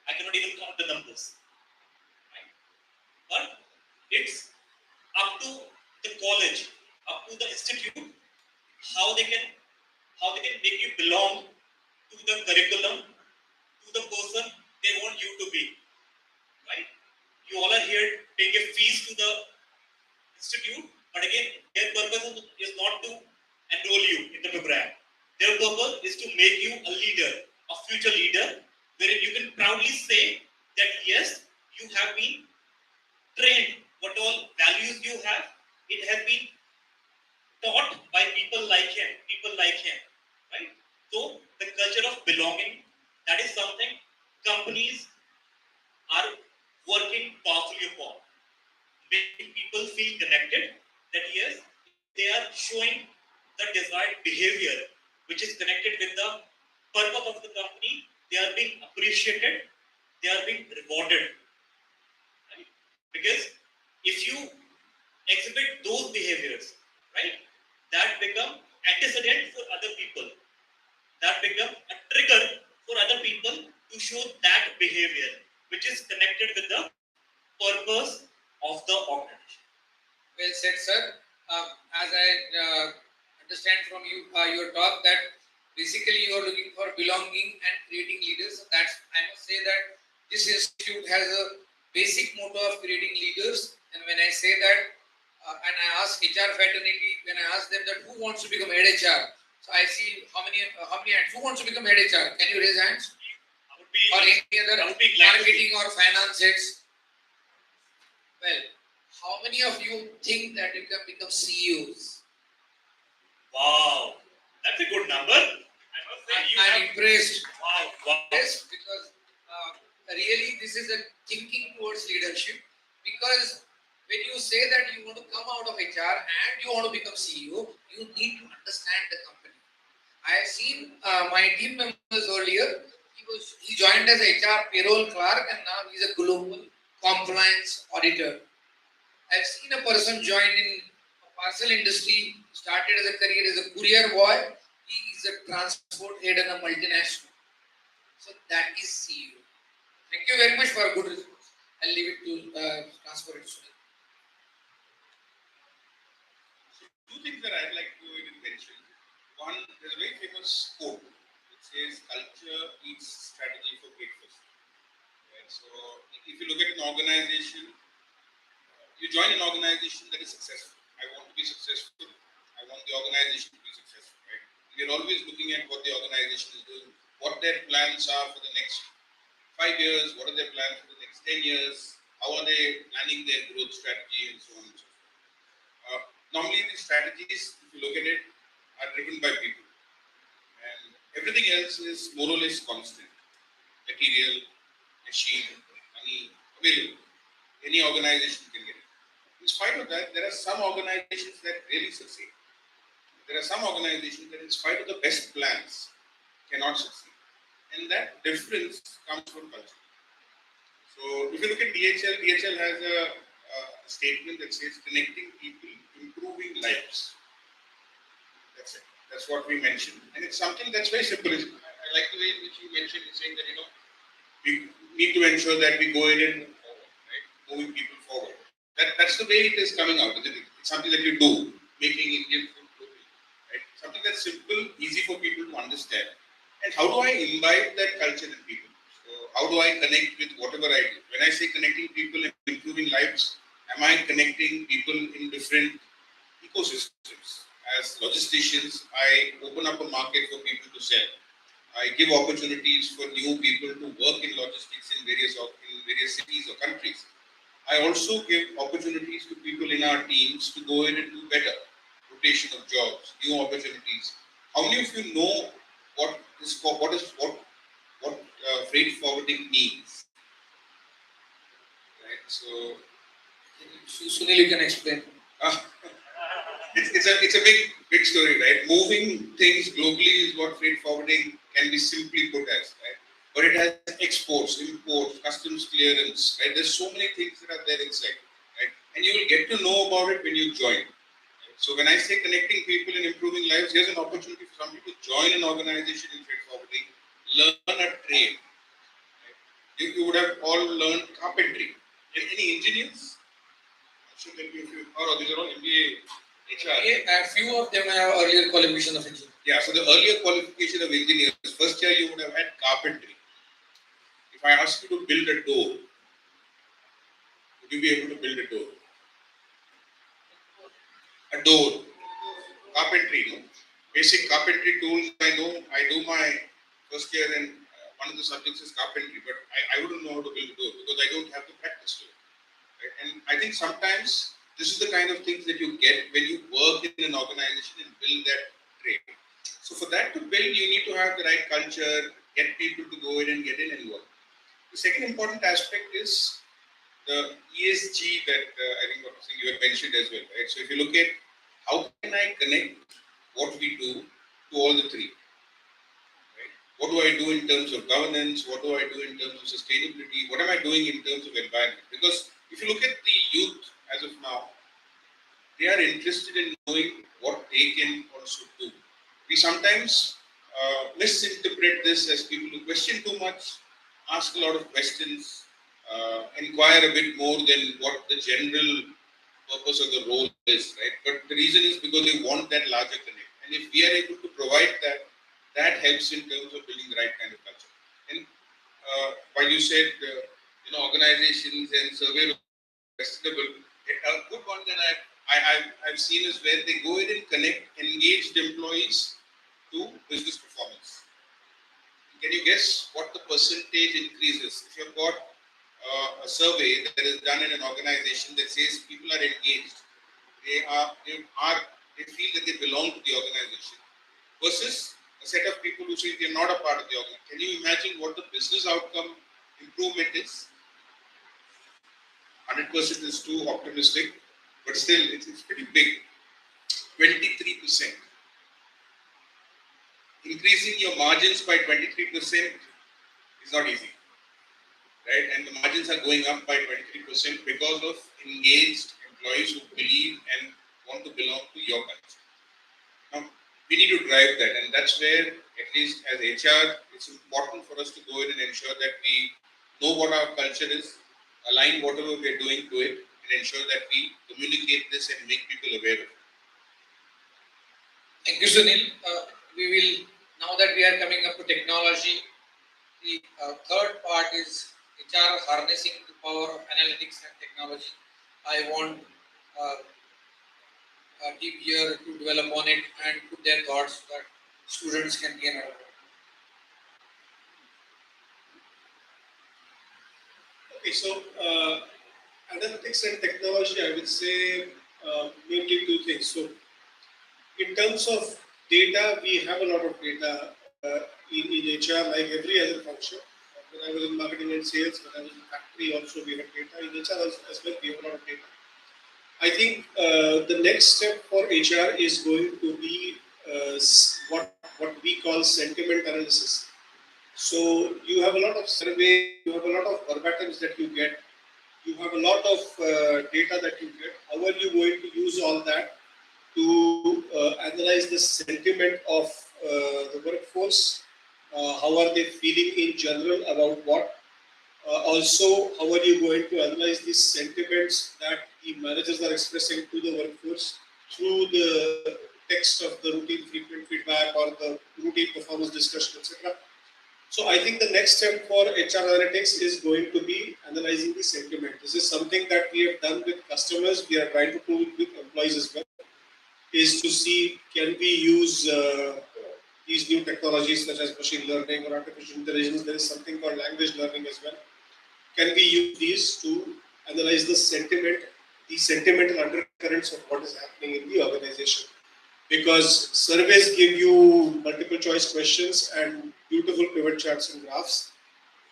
I cannot even count the numbers. Right? But it's up to the college to the institute, how they can make you belong to the curriculum, to the person they want you to be, right? You all are here paying a fees to the institute, but again, their purpose is not to enroll you in the program. Their purpose is to make you a leader, a future leader, wherein you can proudly say that yes, you have been trained, what all values you have, it has been taught by people like him, right? So the culture of belonging, that is something companies are working powerfully upon, making people feel connected, that yes, they are showing the desired behavior, which is connected with the purpose of the company. They are being appreciated, they are being rewarded, right? Because if you exhibit those behaviors, right, that become antecedent for other people, that become a trigger for other people to show that behavior, which is connected with the purpose of the organization. Well said, sir. As I understand from you, your talk, that basically you are looking for belonging and creating leaders. That's, I must say that this institute has a basic motto of creating leaders. And when I say that, and I ask HR fraternity, when I ask them that who wants to become head HR, so I see how many hands. Who wants to become head HR? Can you raise hands? Or any other marketing or finance heads? Well, how many of you think that you can become CEOs? Wow, that's a good number. I must say I'm impressed. Wow. Yes, because really this is a thinking towards leadership. Because when you say that you want to come out of HR and you want to become CEO, you need to understand the company. I have seen my team members earlier. He joined as HR payroll clerk and now he's a global compliance auditor. I've seen a person join in a parcel industry, started as a career as a courier boy. He is a transport head in a multinational. So that is CEO. Thank you very much for a good response. I'll leave it to transport it soon. Two things that I'd like to mention. One, there's a very famous quote which says, "Culture eats strategy for breakfast." Right? So, if you look at an organization, you join an organization that is successful. I want to be successful. I want the organization to be successful. Right? We're always looking at what the organization is doing, what their plans are for the next 5 years, what are their plans for the next 10 years, how are they planning their growth strategy, and so on and so forth. Normally, these strategies, if you look at it, are driven by people. And everything else is more or less constant. Material, machine, money, available. Any organization can get it. In spite of that, there are some organizations that really succeed. There are some organizations that, in spite of the best plans, cannot succeed. And that difference comes from culture. So, if you look at DHL has a statement that says connecting people, improving lives. That's it. That's what we mentioned. And it's something that's very simple. I like the way in which you mentioned, saying that, we need to ensure that we go in and move forward, right? Moving people forward. That's the way it is coming out, isn't it? It's something that you do, making Indian food global, right? Something that's simple, easy for people to understand. And how do I imbibe that culture in people? So how do I connect with whatever I do? When I say connecting people and improving lives, am I connecting people in different ecosystems? As logisticians, I open up a market for people to sell. I give opportunities for new people to work in logistics in various cities or countries. I also give opportunities to people in our teams to go in and do better. Rotation of jobs, new opportunities. How many of you know what freight forwarding means? Right. So, Sunil, you can explain. It's a big story, right? Moving things globally is what freight forwarding can be simply put as, right? But it has exports, imports, customs clearance, right? There's so many things that are there inside, right? And you will get to know about it when you join. Right? So when I say connecting people and improving lives, here's an opportunity for somebody to join an organization in freight forwarding, learn a trade. Right? You would have all learned carpentry. Any engineers? I'm sure there'll be a few. Oh, these are all MBA A few of them have earlier qualification of engineer. Yeah, so the earlier qualification of engineers, first year you would have had carpentry. If I ask you to build a door, would you be able to build a door? A door. Carpentry, no? Basic carpentry tools I know. I do my first year and one of the subjects is carpentry, but I wouldn't know how to build a door because I don't have the practice to it. Right? And I think sometimes this is the kind of things that you get when you work in an organization and build that trade. So for that to build, you need to have the right culture, get people to go in and get in and work. The second important aspect is the ESG that I think Dr. Singh you had mentioned as well. Right? So if you look at how can I connect what we do to all the three? Right? What do I do in terms of governance? What do I do in terms of sustainability? What am I doing in terms of environment? Because if you look at the youth as of now, they are interested in knowing what they can also do. We sometimes misinterpret this as people who question too much, ask a lot of questions, inquire a bit more than what the general purpose of the role is, right? But the reason is because they want that larger connect. And if we are able to provide that, that helps in terms of building the right kind of culture. And while you said, organizations and survey questionable, a good one that I've seen is where they go in and connect engaged employees to business performance. Can you guess what the percentage increase is? If you've got a survey that is done in an organization that says people are engaged, they feel that they belong to the organization, versus a set of people who say they're not a part of the organization. Can you imagine what the business outcome improvement is? 100% is too optimistic, but still it's pretty big. 23%. Increasing your margins by 23% is not easy, right? And the margins are going up by 23% because of engaged employees who believe and want to belong to your culture. Now, we need to drive that, and that's where, at least as HR, it's important for us to go in and ensure that we know what our culture is, align whatever we're doing to it, and ensure that we communicate this and make people aware of it. Thank you, Sunil. We will, now that we are coming up to technology, the third part is HR harnessing the power of analytics and technology. I want Deep here to develop on it and put their thoughts so that students can gain out of it. Okay, so analytics and technology, I would say mainly two things. So, in terms of data, we have a lot of data in HR, like every other function. When I was in marketing and sales, when I was in factory, also we have data. In HR as well, we have a lot of data. I think the next step for HR is going to be what we call sentiment analysis. So you have a lot of survey, you have a lot of verbatims that you get, you have a lot of data that you get. How are you going to use all that to analyze the sentiment of the workforce? How are they feeling in general about what? Also, how are you going to analyze these sentiments that the managers are expressing to the workforce through the text of the routine frequent feedback or the routine performance discussion, etc. So I think the next step for HR analytics is going to be analyzing the sentiment. This is something that we have done with customers. We are trying to do it with employees as well, is to see can we use these new technologies such as machine learning or artificial intelligence. There is something called language learning as well. Can we use these to analyze the sentiment, the sentimental undercurrents of what is happening in the organization? Because surveys give you multiple choice questions and beautiful pivot charts and graphs.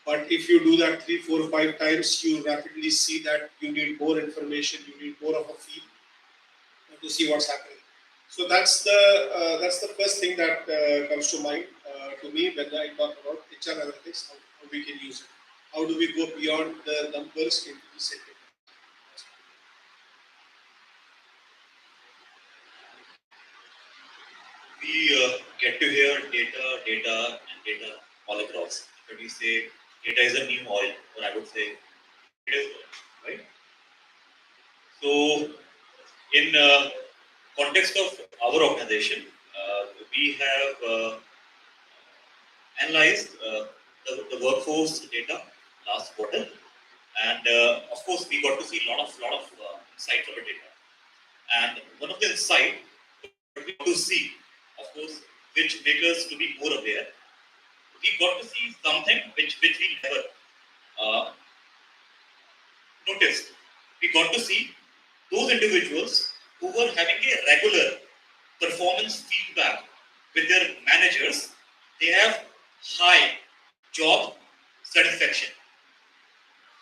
But if you do that 3, 4, 5 times, you rapidly see that you need more information, you need more of a feel to see what's happening. So that's the first thing that comes to mind to me when I talk about HR analytics, how we can use it. How do we go beyond the numbers into the sentiment? We get to hear data all across. When we say data is a new oil, or I would say it is oil, right? So in context of our organization, we have analyzed the workforce data last quarter, and of course we got to see a lot of insight from the data. And one of the insight we got to see, of course, which make us to be more aware. We got to see something which we never noticed. We got to see those individuals who were having a regular performance feedback with their managers. They have high job satisfaction.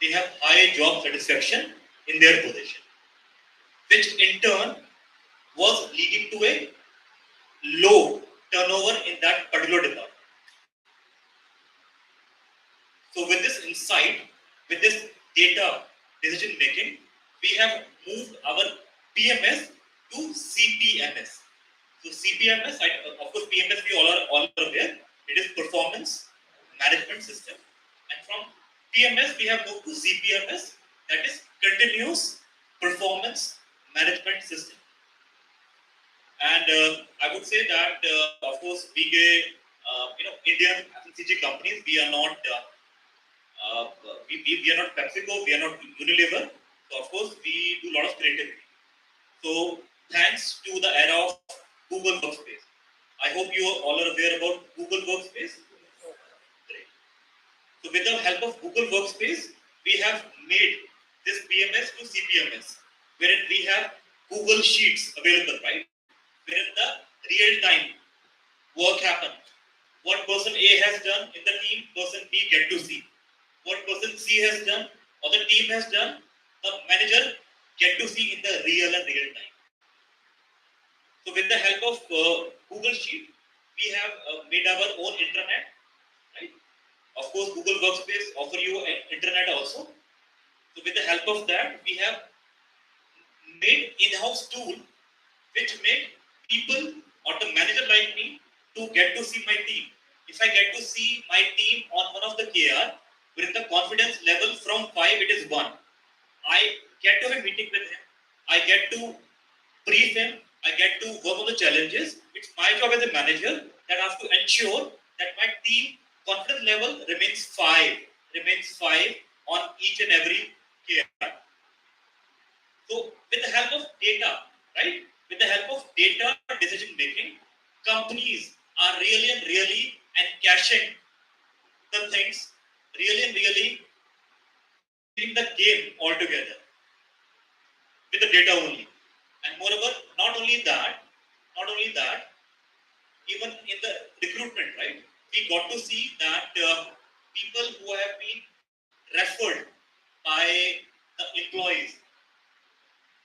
They have high job satisfaction in their position, which in turn was leading to a low turnover in that particular department. So with this insight, with this data decision making, we have moved our PMS to CPMS. So CPMS, of course, PMS we all are aware. It is performance management system, and from PMS we have moved to CPMS, that is continuous performance management system. And I would say that, of course, being a Indian FMCG companies, we are not we are not PepsiCo, we are not Unilever. So of course, we do a lot of creativity. So thanks to the era of Google Workspace, I hope you all are aware about Google Workspace. Great. So with the help of Google Workspace, we have made this PMS to CPMS, wherein we have Google Sheets available, right? Wherein the real-time work happens. What person A has done in the team, person B get to see. What person C has done or the team has done, the manager get to see in the real time. So with the help of Google Sheet, we have made our own intranet, right? Of course, Google Workspace offer you an intranet also. So with the help of that, we have made in-house tool which make people or the manager like me to get to see my team. If I get to see my team on one of the KR, with the confidence level from 5, it is 1. I get to have a meeting with him. I get to brief him. I get to work on the challenges. It's my job as a manager that I have to ensure that my team confidence level remains 5 on each and every KR. So with the help of data, right? With the help of data decision making, companies are really encashing the things, really in the game altogether with the data only. And moreover, not only that, even in the recruitment, right? We got to see that people who have been referred by the employees,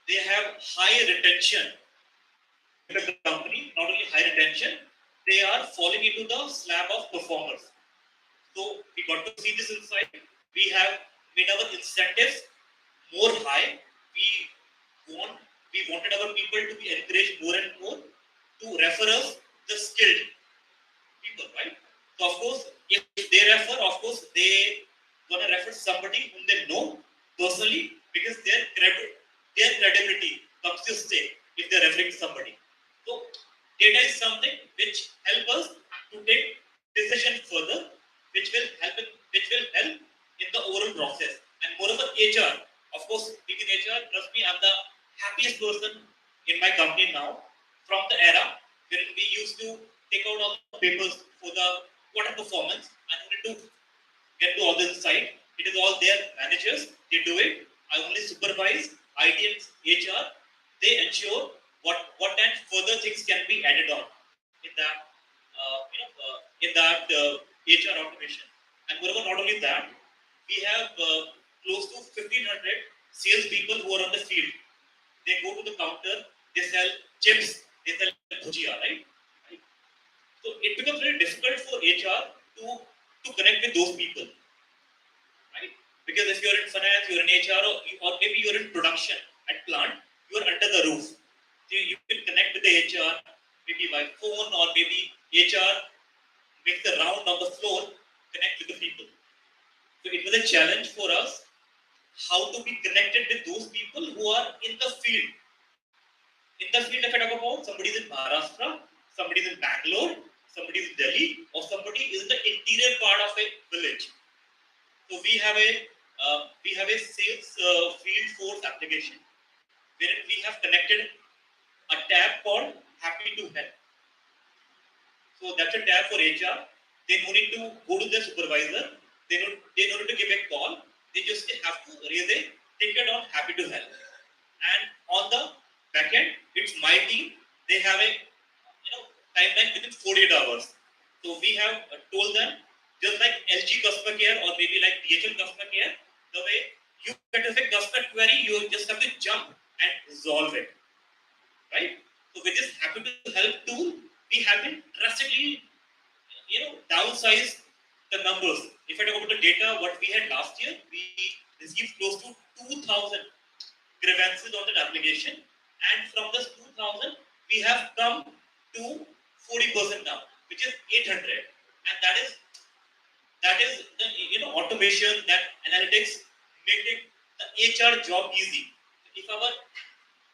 they have high retention in the company. Not only high retention, they are falling into the slab of performers. So we got to see this insight. We have made our incentives more high. We wanted our people to be encouraged more and more to refer us the skilled people, right? So of course, if they refer, of course, they gonna refer somebody whom they know personally, because their credibility comes to stay if they're referring to somebody. So data is something which help us to take decision further, which will help in the overall process. And moreover, HR, of course, being in HR, trust me, I'm the happiest person in my company now. From the era when we used to take out all the papers for the quarter performance, I wanted to get to all the insight. It is all their managers, they do it. I only supervise IT and HR. They ensure what and further things can be added on in that HR automation. And moreover, not only that, we have close to 1,500 sales people who are on the field. They go to the counter, they sell chips, they sell bhujia, right? So it becomes very difficult for HR to connect with those people, right? Because if you're in finance, you're in HR, or maybe you're in production at plant, you're under the roof. So you can connect with the HR, maybe by phone, or maybe HR makes the round on the floor, connect with the people. So it was a challenge for us how to be connected with those people who are in the field. In the field, if I talk about somebody is in Maharashtra, somebody is in Bangalore, somebody is in Delhi, or somebody is in the interior part of a village. So we have a sales field force application wherein we have connected a tab called Happy to Help. So that's a tab for HR. They no need to go to their supervisor. They no need to give a call. They just have to raise a ticket on Happy to Help. And on the back end, it's my team. They have a timeline within 48 hours. So we have told them, just like LG customer care or maybe like DHL customer care, the way you get a customer query, you just have to jump and resolve it, right? So with this Happy to Help tool, we have been drastically, downsize the numbers. If I talk about the data, what we had last year, we received close to 2,000 grievances on that application, and from this 2,000, we have come to 40% now, which is 800, and that is the automation, that analytics making the HR job easy. If our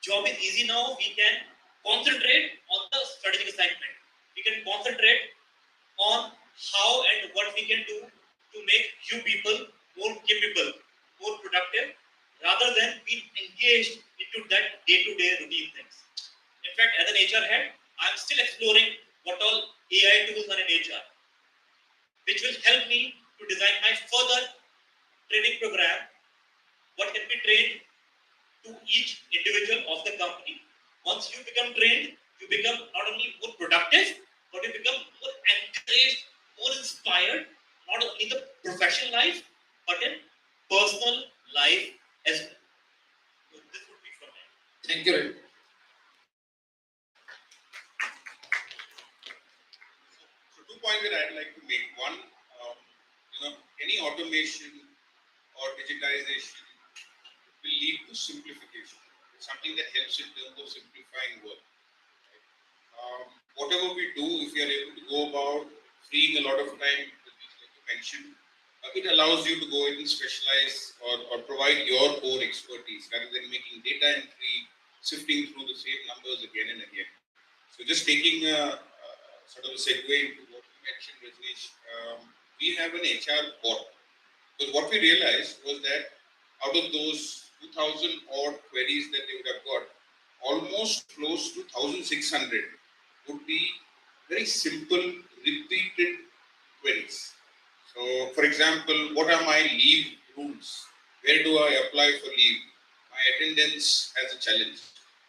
job is easy now, we can concentrate on the strategic assignment. We can concentrate on how and what we can do to make you people more capable, more productive, rather than being engaged into that day-to-day routine things. In fact, as an HR head, I'm still exploring what all AI tools are in HR, which will help me to design my further training program, what can be trained to each individual of the company. Once you become trained, you become not only more productive, but you become more encouraged, more inspired, not only in the professional life, but in personal life as well. So this would be from me. Thank you, Ravi. So 2 points that I'd like to make. One, any automation or digitization will lead to simplification. It's something that helps in terms of simplifying work. Whatever we do, if we are able to go about freeing a lot of time, like you mentioned, it allows you to go in and specialize or provide your core expertise rather than making data entry, sifting through the same numbers again and again. So just taking sort of a segue into what you mentioned, Rajneesh, we have an HR bot. Because what we realized was that out of those 2,000 odd queries that they would have got, almost close to 1,600 would be very simple, repeated queries. So, for example, what are my leave rules? Where do I apply for leave? My attendance has a challenge.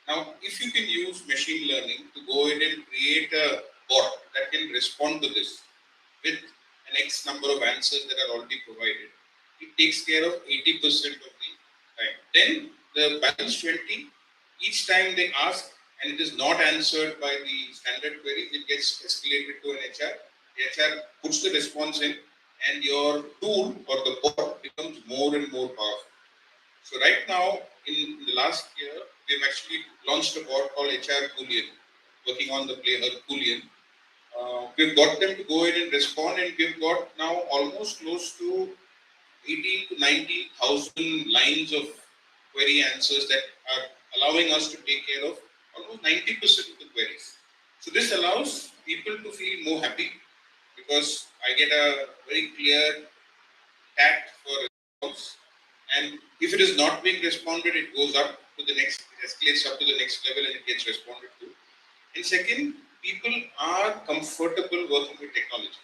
Now, if you can use machine learning to go in and create a bot that can respond to this with an X number of answers that are already provided, it takes care of 80% of the time. Then the balance 20, each time they ask and it is not answered by the standard query, it gets escalated to an HR. The HR puts the response in and your tool or the bot becomes more and more powerful. So right now, in the last year, we've actually launched a bot called HR Boolean, working on the play Boolean. We've got them to go in and respond, and we've got now almost close to 18 to 19,000 lines of query answers that are allowing us to take care of almost 90% of the queries. So this allows people to feel more happy because I get a very clear tact for response. And if it is not being responded, it goes up to the next, it escalates up to the next level and it gets responded to. And second, people are comfortable working with technology.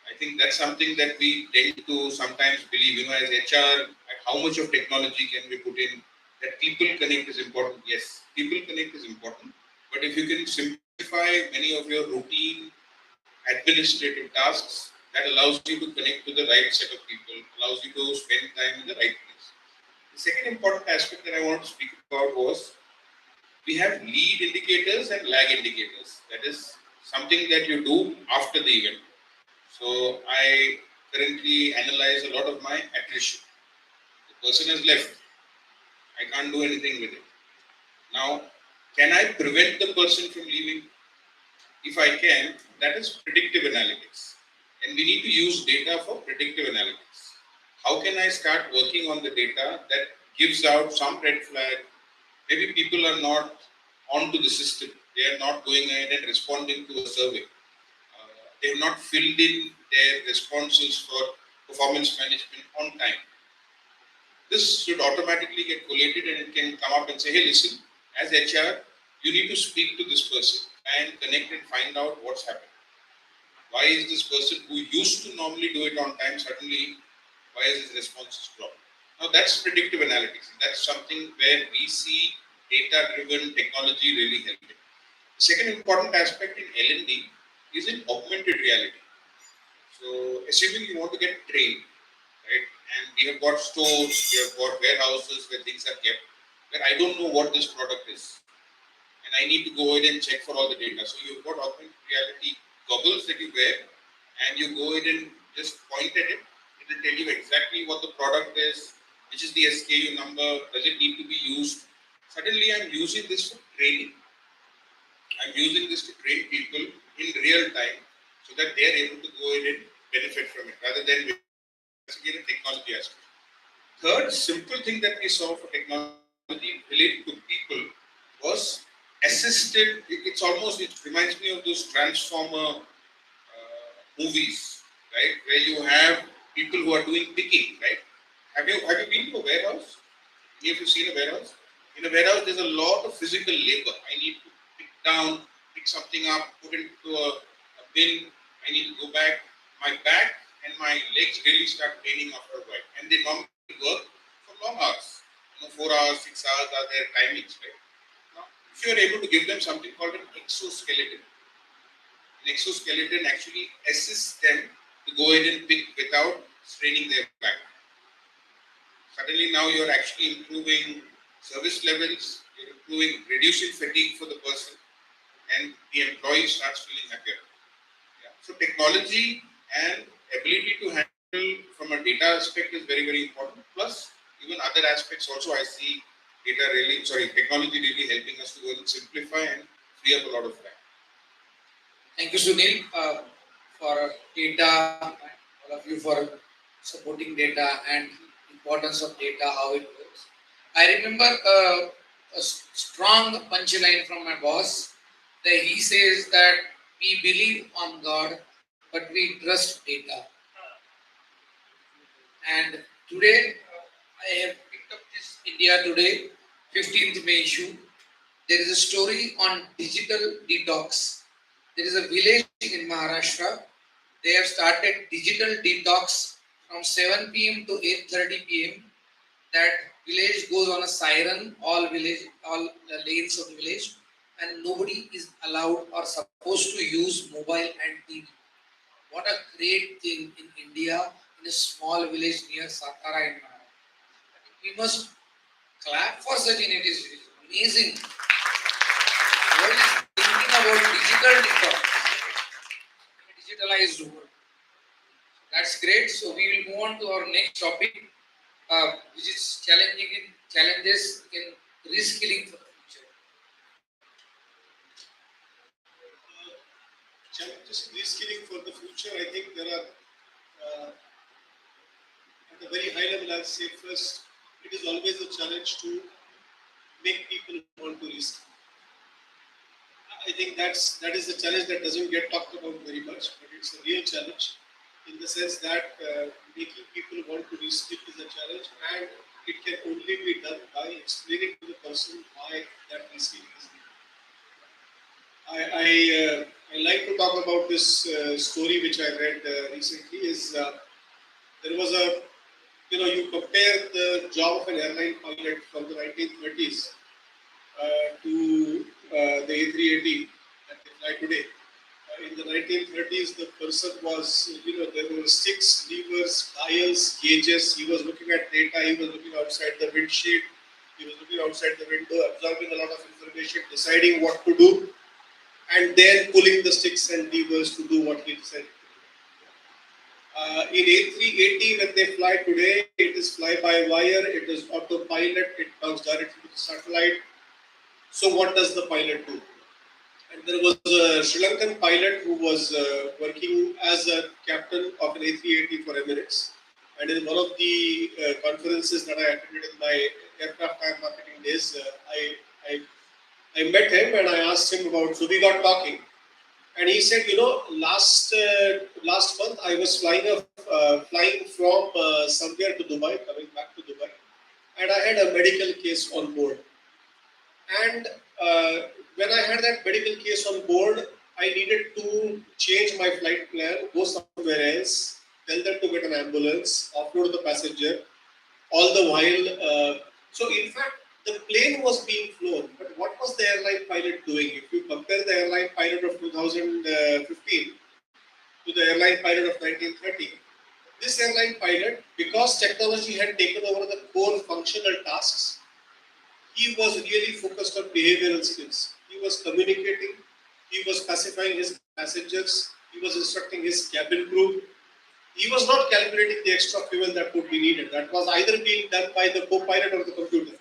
I think that's something that we tend to sometimes believe, as HR, how much of technology can we put in, that people connect is important. Yes, people connect is important. But if you can simplify many of your routine administrative tasks, that allows you to connect to the right set of people, allows you to spend time in the right place. The second important aspect that I want to speak about was we have lead indicators and lag indicators. That is something that you do after the event. So I currently analyze a lot of my attrition. The person has left. I can't do anything with it. Now, can I prevent the person from leaving? If I can, that is predictive analytics. And we need to use data for predictive analytics. How can I start working on the data that gives out some red flag? Maybe people are not onto the system. They are not going ahead and responding to a survey. They have not filled in their responses for performance management on time. This should automatically get collated and it can come up and say, hey, listen, as HR, you need to speak to this person and connect and find out what's happening. Why is this person who used to normally do it on time suddenly, why is his responses dropped? Now that's predictive analytics. That's something where we see data-driven technology really helping. The second important aspect in L&D is in augmented reality. So assuming you want to get trained, right? And we have got stores, we have got warehouses where things are kept, where I don't know what this product is. And I need to go ahead and check for all the data. So you've got augmented reality goggles that you wear, and you go ahead and just point at it. It will tell you exactly what the product is, which is the SKU number, does it need to be used. Suddenly I'm using this for training. I'm using this to train people in real time so that they are able to go ahead and benefit from it rather than again a technology aspect. Third simple thing that we saw for technology related to people was assisted. It's almost, it reminds me of those Transformer movies, right? Where you have people who are doing picking, right? Have you been to a warehouse? Have you seen a warehouse? In a warehouse, there's a lot of physical labor. I need to pick down, pick something up, put it into a bin. I need to go back. My back and my legs really start paining after a while. And they normally work for long hours. 4 hours, 6 hours are their timings, right? Now, if you are able to give them something called an exoskeleton, an exoskeleton actually assists them to go ahead and pick without straining their back. Suddenly now you're actually improving service levels, you're improving, reducing fatigue for the person, and the employee starts feeling happier. Yeah. So technology and ability to handle from a data aspect is very, very important. Plus, even other aspects also I see technology really helping us to go and simplify and free up a lot of time. Thank you, Sunil, for data, all of you for supporting data and importance of data, how it works. I remember a strong punchline from my boss that he says that we believe on God, but we trust data. And today, I have picked up this India Today, 15th May issue. There is a story on digital detox. There is a village in Maharashtra. They have started digital detox from 7 p.m. to 8:30 p.m. That village goes on a siren, all lanes of the village, and nobody is allowed or supposed to use mobile and TV. What a great thing in India, in a small village near Satara in Maharashtra. We must clap for such initiatives. Amazing. What is thinking about digital detox, digitalized world? That's great. So we will move on to our next topic, which is challenges in reskilling for the future. Challenges in reskilling for the future, I think there are, at a very high level, I'll say first, it is always a challenge to make people want to reskill. I think that is a challenge that doesn't get talked about very much, but it's a real challenge in the sense that making people want to reskill is a challenge, and it can only be done by explaining to the person why that reskilling is needed. I like to talk about this story which I read recently. There was you compare the job of an airline pilot from the 1930s to the A380 that they fly today. In the 1930s, the person was, there were sticks, levers, dials, gauges. He was looking at data. He was looking outside the windshield. He was looking outside the window, absorbing a lot of information, deciding what to do, and then pulling the sticks and levers to do what he said. In A380, when they fly today, it is fly-by-wire, it is autopilot, it talks directly to the satellite. So what does the pilot do? And there was a Sri Lankan pilot who was working as a captain of an A380 for Emirates. And in one of the conferences that I attended in my aircraft time marketing days, I I met him and I asked him about, so we got talking. And he said, last month I was flying from somewhere to Dubai, coming back to Dubai, and I had a medical case on board. And when I had that medical case on board, I needed to change my flight plan, go somewhere else, tell them to get an ambulance, offload the passenger, all the while. So, in fact, the plane was being flown, but what was the airline pilot doing? If you compare the airline pilot of 2015 to the airline pilot of 1930, this airline pilot, because technology had taken over the core functional tasks, he was really focused on behavioral skills. He was communicating, he was pacifying his passengers, he was instructing his cabin crew. He was not calculating the extra fuel that would be needed. That was either being done by the co-pilot or the computer.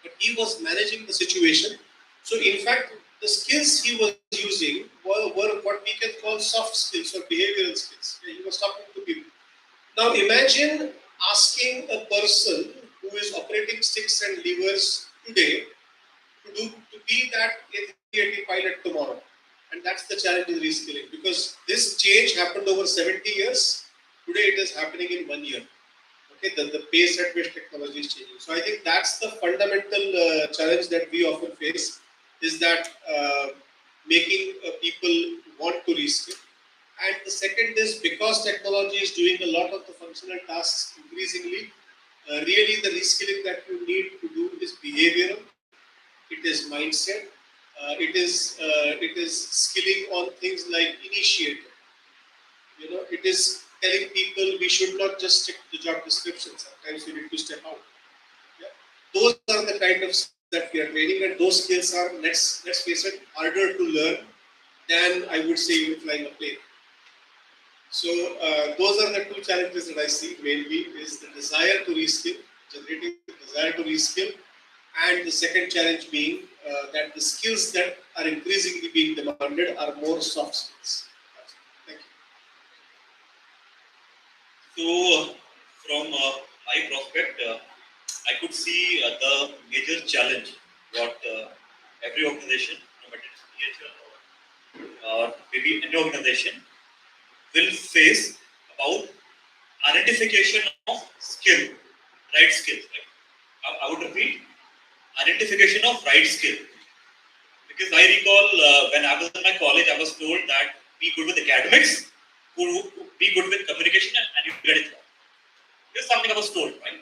But he was managing the situation. So in fact, the skills he was using were what we can call soft skills or behavioral skills. He was talking to people. Now imagine asking a person who is operating sticks and levers today to be that A380 pilot tomorrow. And that's the challenge in reskilling, because this change happened over 70 years. Today it is happening in 1 year. Okay, the pace at which technology is changing. So I think that's the fundamental challenge that we often face, is that making people want to reskill. And the second is, because technology is doing a lot of the functional tasks increasingly, really the reskilling that you need to do is behavioral, it is mindset, it is skilling on things like initiative. It is telling people we should not just stick to the job description. Sometimes you need to step out. Yeah? Those are the kind of skills that we are training, and those skills are, let's face it, harder to learn than, I would say, even flying a plane. So those are the two challenges that I see mainly, is the desire to reskill, generating the desire to reskill, and the second challenge being that the skills that are increasingly being demanded are more soft skills. Thank you. So, from my prospect, I could see the major challenge what every organization, no matter it's or maybe any organization, will face about identification of skill, right skills. Right? I would repeat, identification of right skill. Because I recall when I was in my college, I was told that be good with academics, be good with communication, and you get it. Here's something I was told, right?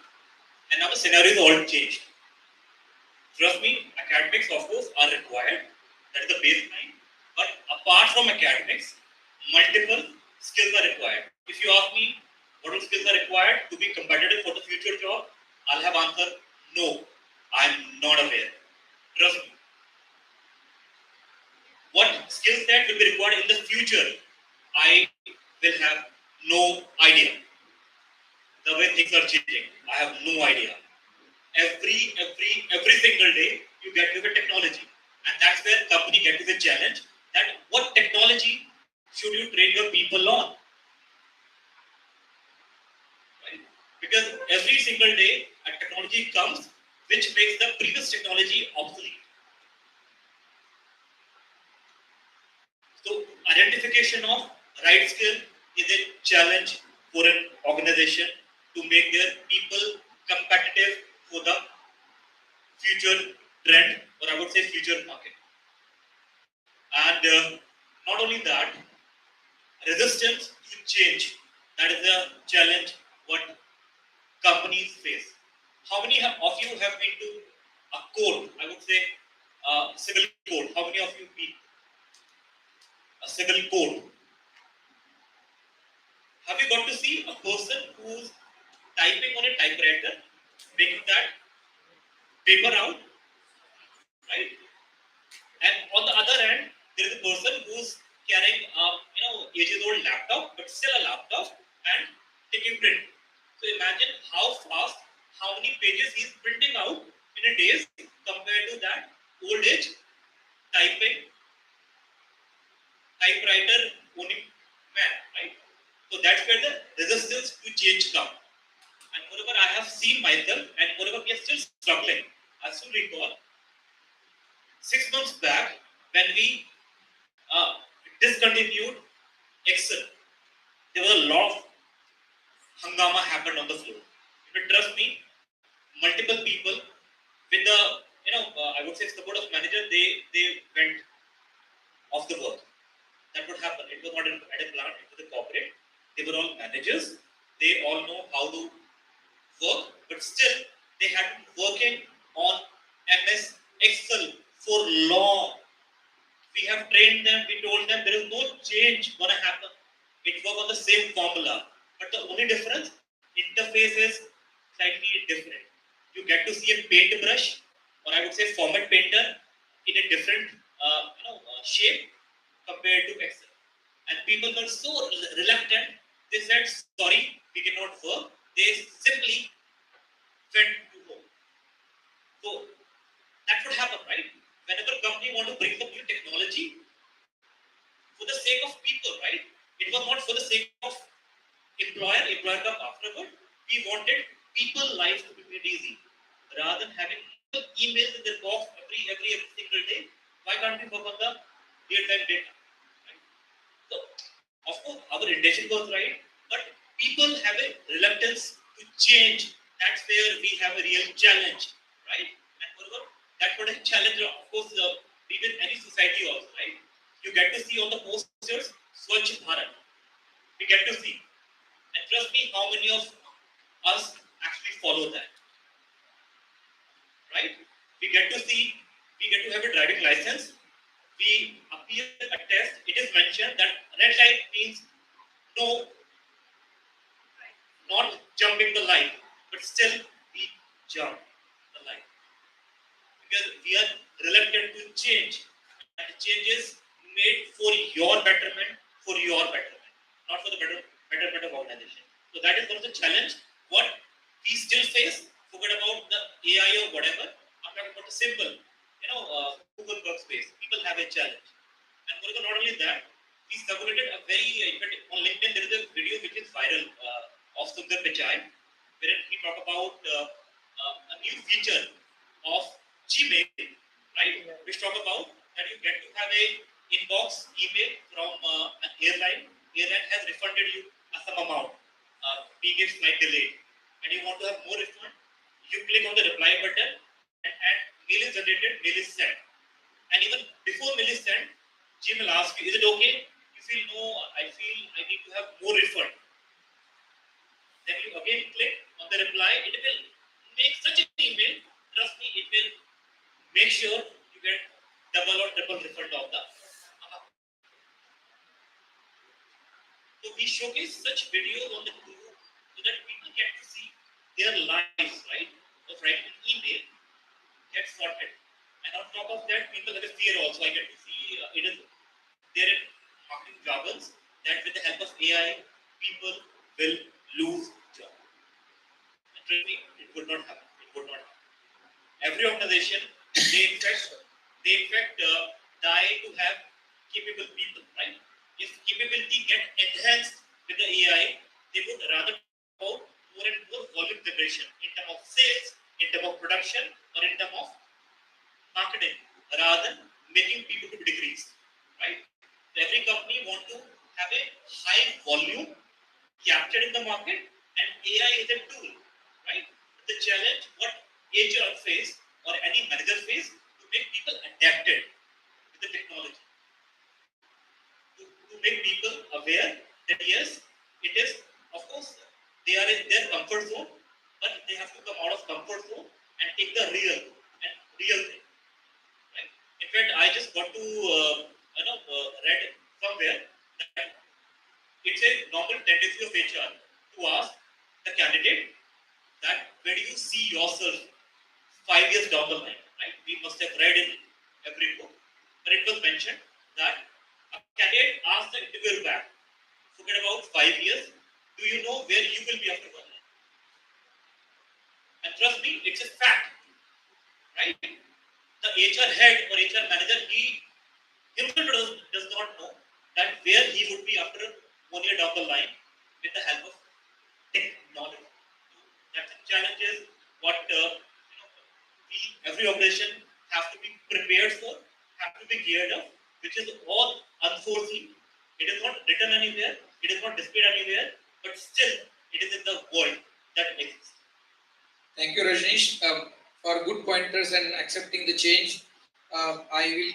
And now the scenario is all changed. Trust me, academics, of course, are required. That is the baseline. But apart from academics, multiple skills are required. If you ask me what skills are required to be competitive for the future job, I'll have answered no. I'm not aware. Trust me. What skill set will be required in the future, I will have no idea. The way things are changing, I have no idea. Every single day, you get to the technology, and that's where company get to the challenge. That what technology should you train your people on? Right? Because every single day, a technology comes which makes the previous technology obsolete. So identification of right skill is a challenge for an organization to make their people competitive for the future trend, or I would say future market. And not only that, resistance to change, that is a challenge what companies face. How many of you have been to a code, I would say civil code? How many of you been a civil code? Have you got to see a person who's typing on a typewriter, making that paper out, right? And on the other hand, there is a person who's carrying a ages-old laptop, but still a laptop, and taking print. So imagine how fast, how many pages he's printing out in a day compared to that old age typewriter owning man, right? So that's where the resistance to change comes. And moreover, I have seen myself, and moreover, we are still struggling. I still recall 6 months back, when we discontinued Excel, there was a lot of hangama happened on the floor. If you trust me, multiple people with the I would say support of manager, they went off the work. That would happen. It was not at a plant, it was a corporate. They were all managers. They all know how to work, but still they had been working on MS Excel for long. We have trained them, we told them there is no change gonna happen. It works on the same formula. But the only difference, interface is slightly different. You get to see a paintbrush, or I would say format painter, in a different shape compared to Excel. And people were so reluctant, they said, sorry, we cannot work. They simply went to home. So that would happen, right? Whenever company want to bring up new technology, for the sake of people, right? It was not for the sake of employer come afterward. We wanted people life to be made easy. Rather than having emails in their box every single day, why can't we work on the real-time data? Right? So, of course, our intention was right, but people have a reluctance to change. That's where we have a real challenge, right? And moreover, that would a challenge, of course, even any society also, right? You get to see on the posters, Swachh Bharat. We get to see. And trust me, how many of us actually follow that, right? We get to see, we get to have a driving license. We appear a test. It is mentioned that red light means no, not jumping the line, but still we jump the line because we are reluctant to change, and the change is made for your betterment, not for the betterment of organization. So that is one of the challenge. What we still face. Forget about the AI or whatever. I'm talking about the simple, Google Workspace. People have a challenge, and not only that, we circulated a very, in fact, on LinkedIn there is a video which is viral of Sundar Pichai, wherein he talked about a new feature of Gmail, right? Which talk about that you get to have a inbox email from an airline. Airline has refunded you some amount, being a flight delayed, and you want to have more refund. You click on the reply button, and mail is generated, mail is sent. And even before mail is sent, Gmail asks you, is it okay? You feel no, I feel I need to have more refund. Then you again click on the reply, it will make such an email, trust me, it will make sure you get double or triple refund of the amount. So we showcase such videos on the group so that people get to see their lives, right? Of writing an email, get sorted. And on top of that, people have a fear also. I get to see it is there in marketing jargons that with the help of AI, people will lose jobs. And trust me, it would not happen. It would not happen. Every organization, they in fact die to have capable people, right? If capability get enhanced with the AI, they would rather about more and more volume generation in terms of sales, in terms of production, or in terms of marketing, rather than making people to decrease, right? So every company want to have a high volume captured in the market, and AI is a tool, right? The challenge what HR face or any manager face to make people adapted with the technology, to make people aware that yes, it is, of course, they are in their comfort zone, but they have to come out of comfort zone and take the real thing, right? In fact, I just got to read somewhere that it's a normal tendency of HR to ask the candidate that where do you see yourself 5 years down the line, right? We must have read in every book, but it was mentioned that a candidate asked the interviewer back, forget about 5 years, do you know where you will be after 1 year? And trust me, it's a fact, right? The HR head or HR manager, he himself does not know that where he would be after 1 year down the line with the help of technology. That's the challenge is what every organization have to be prepared prepared for have to be geared up, which is all unforeseen. It is not written anywhere, it is not displayed anywhere, but still it is in the world that exists. Thank you, Rajneesh, for good pointers and accepting the change. I will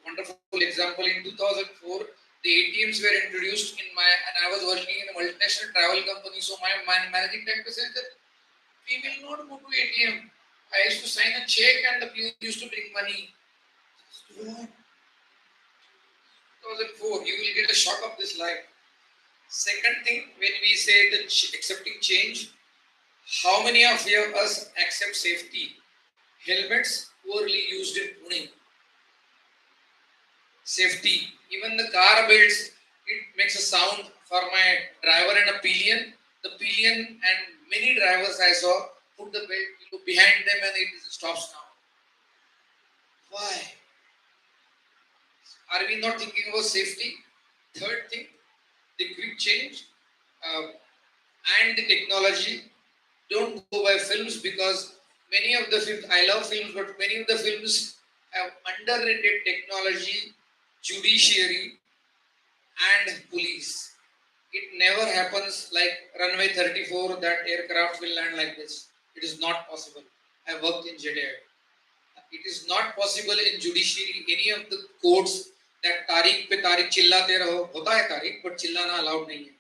wonderful example in 2004. The ATMs were introduced in and I was working in a multinational travel company. So my managing director said that we will not go to ATM. I used to sign a check and the people used to bring money. 2004, you will get a shock of this life. Second thing, when we say that accepting change, how many of us accept safety? Helmets poorly used in Pune. Safety, even the car belts, it makes a sound for my driver and a pillion. The pillion and many drivers I saw put the belt behind them and it stops now. Why? Are we not thinking about safety? Third thing, the quick change and the technology. Don't go by films because many of the films, I love films, but many of the films have underrated technology, judiciary, and police. It never happens like runway 34, that aircraft will land like this. It is not possible. I worked in jet air. It is not possible in judiciary, any of the courts that तारीख पे तारीख चिल्लाते रहो, होता है तारीख, but चिल्लाना allowed नहीं है.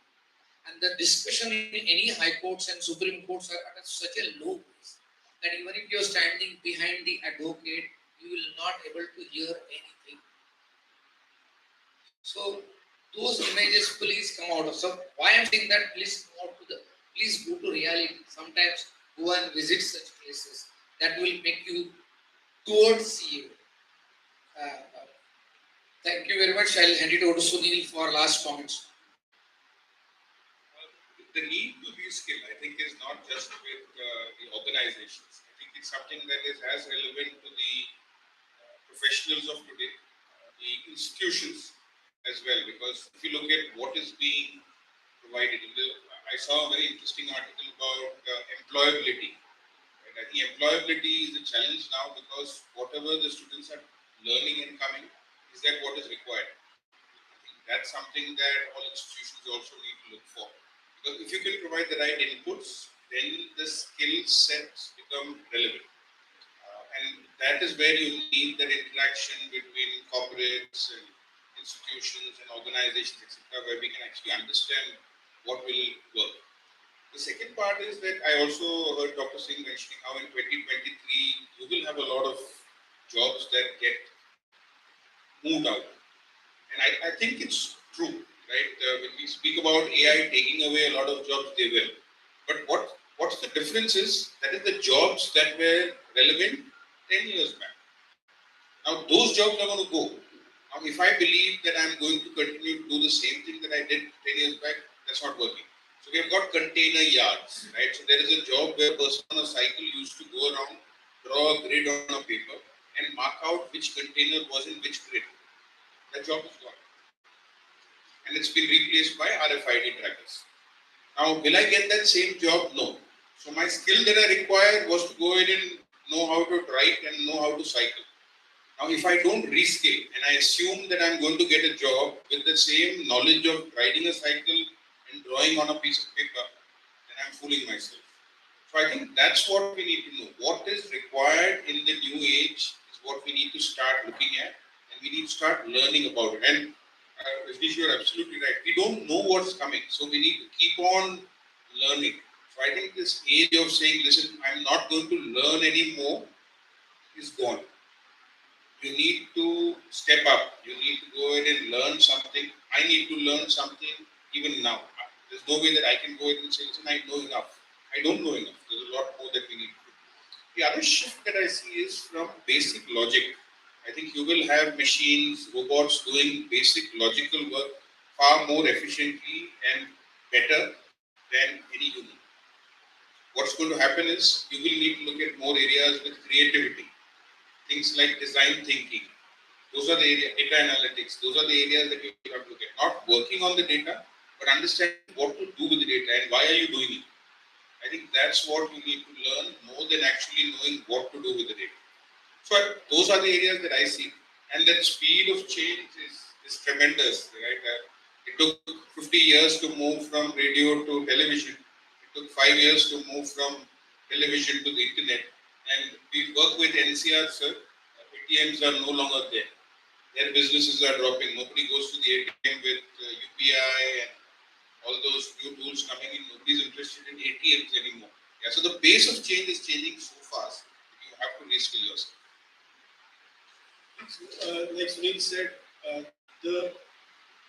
And the discussion in any high courts and supreme courts are at such a low pace that even if you are standing behind the advocate, you will not able to hear anything. So those images please come out of. So why I'm saying that, please come out to please go to reality. Sometimes go and visit such places. That will make you towards CA. Thank you very much. I'll hand it over to Sunil for last comments. The need to reskill, I think, is not just with the organizations. I think it's something that is as relevant to the professionals of today, the institutions as well. Because if you look at what is being provided, I saw a very interesting article about employability. And I think employability is a challenge now because whatever the students are learning and coming, is that what is required? I think that's something that all institutions also need to look for. Because if you can provide the right inputs, then the skill sets become relevant. And that is where you need that interaction between corporates and institutions and organizations, etc., where we can actually understand what will work. The second part is that I also heard Dr. Singh mentioning how in 2023 you will have a lot of jobs that get moved out. And I think it's true, right? When we speak about AI taking away a lot of jobs, they will. But what's the difference is that is the jobs that were relevant 10 years back. Now those jobs are going to go. Now if I believe that I'm going to continue to do the same thing that I did 10 years back, that's not working. So we have got container yards, right? So there is a job where a person on a cycle used to go around, draw a grid on a paper and mark out which container was in which grid. That job is gone. And it's been replaced by RFID trackers. Now, will I get that same job? No. So my skill that I required was to go ahead and know how to write and know how to cycle. Now, if I don't reskill and I assume that I'm going to get a job with the same knowledge of riding a cycle and drawing on a piece of paper, then I'm fooling myself. So I think that's what we need to know. What is required in the new age is what we need to start looking at, and we need to start learning about it. And Rajneesh, you're absolutely right. We don't know what's coming, so we need to keep on learning. So I think this age of saying, listen, I'm not going to learn anymore is gone. You need to step up. You need to go ahead and learn something. I need to learn something even now. There's no way that I can go ahead and say, listen, I know enough. I don't know enough. There's a lot more that we need to do. The other shift that I see is from basic logic. I think you will have machines, robots doing basic logical work far more efficiently and better than any human. What's going to happen is you will need to look at more areas with creativity. Things like design thinking. Those are the areas, data analytics. Those are the areas that you have to look at. Not working on the data, but understanding what to do with the data and why are you doing it. I think that's what you need to learn more than actually knowing what to do with the data. So those are the areas that I see, and that speed of change is tremendous, right? It took 50 years to move from radio to television. It took 5 years to move from television to the internet. And we work with NCR, sir. ATMs are no longer there. Their businesses are dropping. Nobody goes to the ATM with UPI and all those new tools coming in. Nobody's interested in ATMs anymore. Yeah, so the pace of change is changing so fast. You have to reskill yourself. Like Sunil said,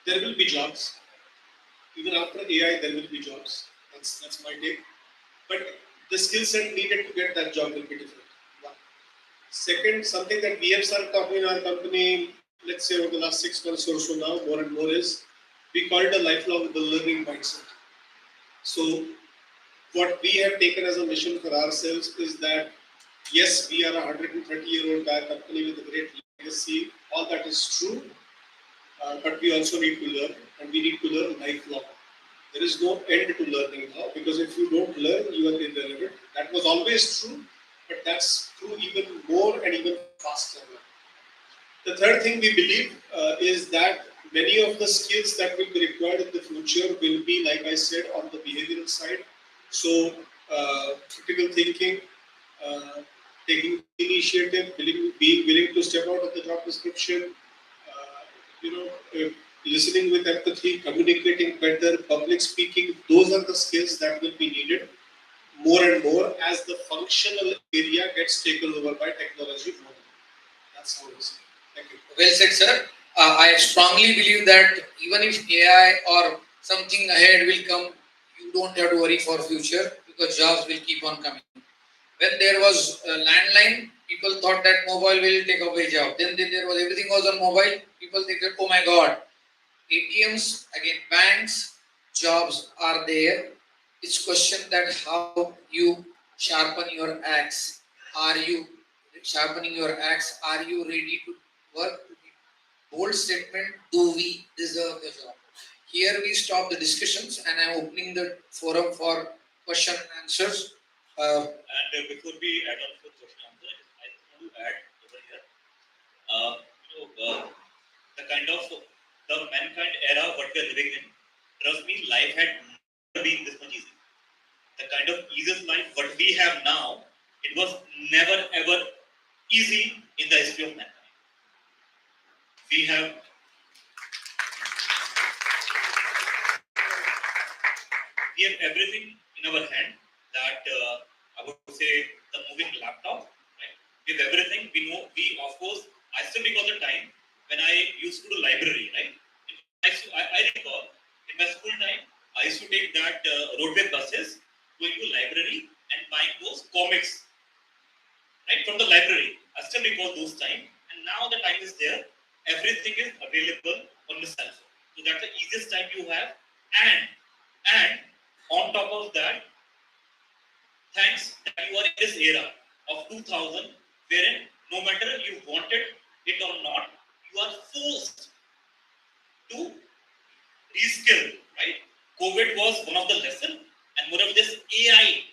there will be jobs. Even after AI, there will be jobs. That's my take. But the skill set needed to get that job will be different. One. Second, something that we have started talking in our company, let's say over the last 6 months or so now, more and more is we call it a lifelong learning mindset. So what we have taken as a mission for ourselves is that yes, we are a 130-year-old company with a great legacy. All that is true, but we also need to learn, and we need to learn lifelong. There is no end to learning now, because if you don't learn, you are irrelevant. That was always true, but that's true even more and even faster now. The third thing we believe is that many of the skills that will be required in the future will be, like I said, on the behavioral side. So, critical thinking, taking initiative, being willing to step out of the job description, listening with empathy, communicating better, public speaking. Those are the skills that will be needed more and more as the functional area gets taken over by technology. That's how it is. Thank you. Well said, sir. I strongly believe that even if AI or something ahead will come, you don't have to worry for future, because jobs will keep on coming. When there was a landline, people thought that mobile will take away job. Then there was everything was on mobile. People think that, oh my God, ATMs, again banks, jobs are there. It's question that how you sharpen your axe. Are you sharpening your axe? Are you ready to work? Bold statement, do we deserve the job? Here we stop the discussions, and I'm opening the forum for question and answers. And before we add on to question and answer, I just want to add over here. The kind of the mankind era what we are living in, trust me, life had never been this much easy. The kind of easiest life what we have now, it was never ever easy in the history of mankind. We have everything in our hand. That I would say the moving laptop. Right? We have everything. We know. We of course. I still recall the time when I used to do library. Right. I recall in my school time I used to take that roadway buses going to library and buying those comics. Right from the library. I still recall those times. And now the time is there. Everything is available on the cell phone. So that's the easiest time you have. And on top of that, thanks that you are in this era of 2000, wherein no matter you wanted it or not, you are forced to reskill, right? COVID was one of the lessons, and more of this AI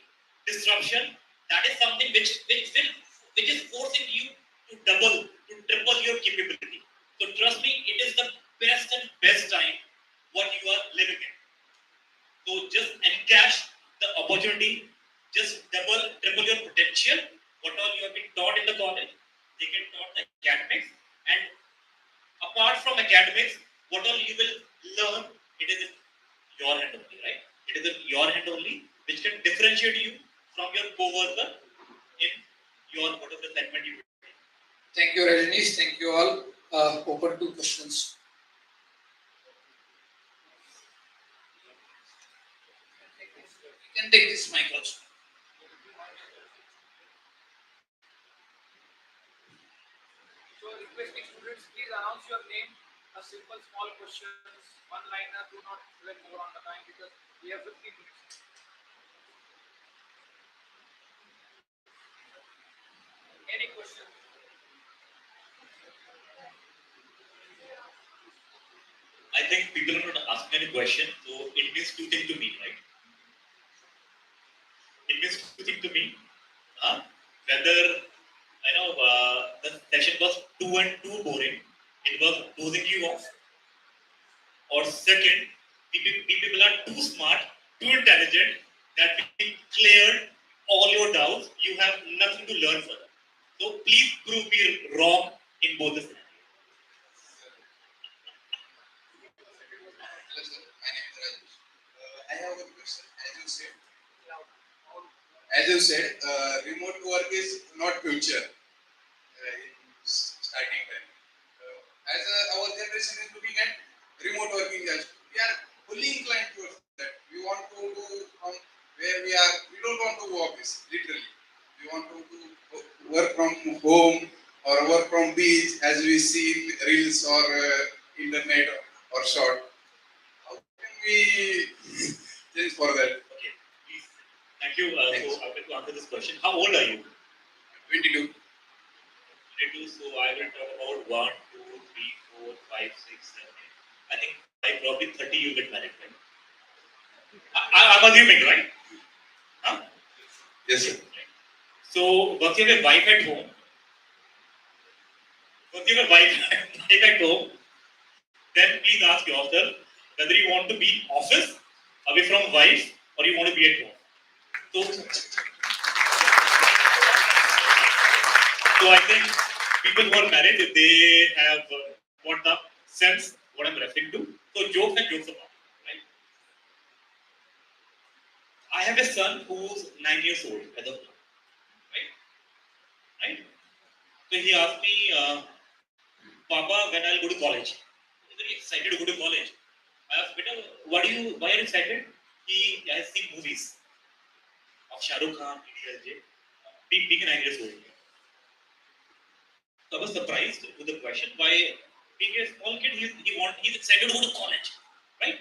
disruption, that is something which is forcing you to double, to triple your capability. So trust me, it is the best time what you are living in. So just encash the opportunity, just triple your potential. What all you have been taught in the college, they get taught the academics, and apart from academics, what all you will learn, it is in your hand only, right? It is in your hand only, which can differentiate you from your co-worker in your whatever segment you will. Thank you, Rajnish. Thank you all. Open to questions. You can take this mic also. So, requesting students, please announce your name. A simple, small questions, one-liner. Do not dwell more on the time because we have 15 minutes. Any questions? I think people are not asking any question, so it means two things to me, right? It means two things to me. Whether I know the session was too boring. It was closing you off. Or second, people are too smart, too intelligent that we cleared all your doubts. You have nothing to learn further. So please prove me wrong in both the scenarios. Hello, sir. My name is Rajesh. I have a question. As you said, remote work is not future in starting time. Our generation is looking at remote working as we are fully inclined towards that. We want to do from where we are. We don't want to office literally. We want to do work from home or work from beach, as we see in reels or internet or short. How can we change for that? Okay, please. Thank you. So I'm going to answer this question. How old are you? 22. 22. So I will talk about 1, 2, 3, 4, 5, 6, 7, 8. I think by probably 30 you get married, right? I'm assuming, right? Huh? Yes, sir. So once you have a wife at home, then please ask yourself whether you want to be office, away from wife, or you want to be at home. So I think people who are married, they have got the sense what I'm referring to. So jokes and jokes apart, right? I have a son who's 9 years old as of now, right? So he asked me, Papa, when I'll go to college? He's very excited to go to college. I asked, Beta, why are you excited? He has seen movies of Shah Rukh Khan, PDLJ, being 9 years old. So I was surprised with the question why being a small kid, he's excited to go to college, right?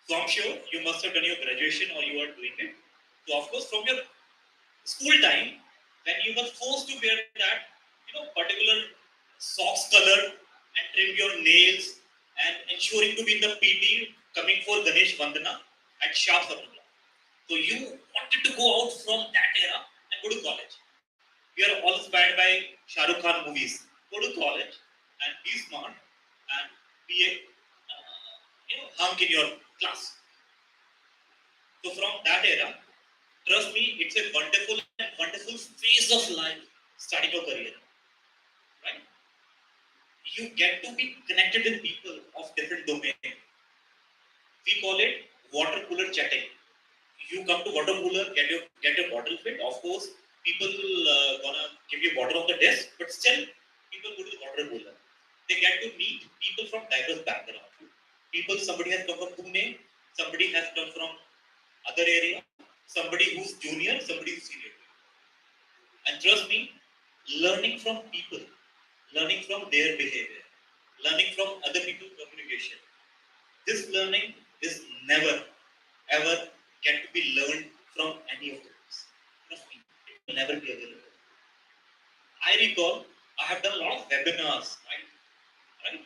So I'm sure you must have done your graduation or you are doing it. So of course, from your school time, when you were forced to wear that, particular socks color and trim your nails and ensuring to be in the PT coming for Ganesh Vandana at sharp 7 o'clock. So you wanted to go out from that era and go to college. We are all inspired by Shah Rukh Khan movies. Go to college and be smart and be a hunk in your class. So from that era, trust me, it's a wonderful phase of life starting your career. Right? You get to be connected with people of different domains. We call it water cooler chatting. You come to water cooler, get your bottle filled. Of course, people gonna give you bottle of the desk, but still, people go to the water cooler. They get to meet people from diverse backgrounds. Somebody has come from Pune, somebody has come from other area, somebody who's junior, somebody who's senior. And trust me, learning from people, learning from their behavior, learning from other people's communication. This learning is never, ever get to be learned from any of those. Trust me, it will never be available. I recall, I have done a lot of webinars, right?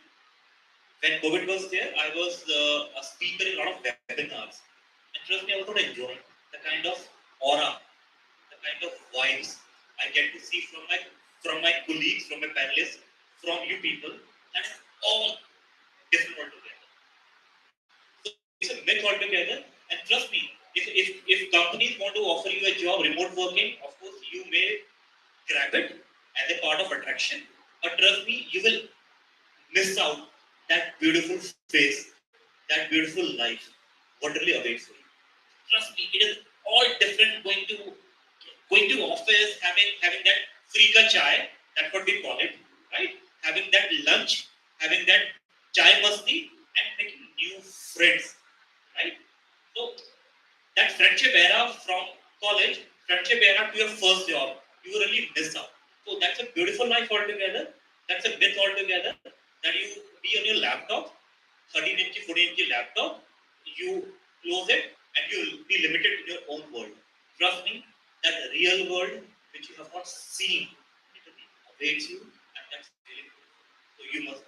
When COVID was there, I was a speaker in a lot of webinars. And trust me, I was not enjoying the kind of aura, the kind of vibes I get to see from my colleagues, from my panelists, from you people. That is all different altogether. So it's a myth altogether. And trust me, if companies want to offer you a job, remote working, of course you may grab it as a part of attraction. But trust me, you will miss out that beautiful face, that beautiful life, what really awaits for you. Trust me, it is all different going to office, having that freaka chai, that's what we call it, right? Having that lunch, having that chai masti, and making new friends, right? So that friendship era from college, friendship era to your first job, you really miss out. So that's a beautiful life altogether. That's a myth altogether. That you be on your laptop, 13-inch, 14-inch laptop, you close it and you'll be limited in your own world. Trust me, that real world which you have not seen, it awaits you, and that's really good. So you must.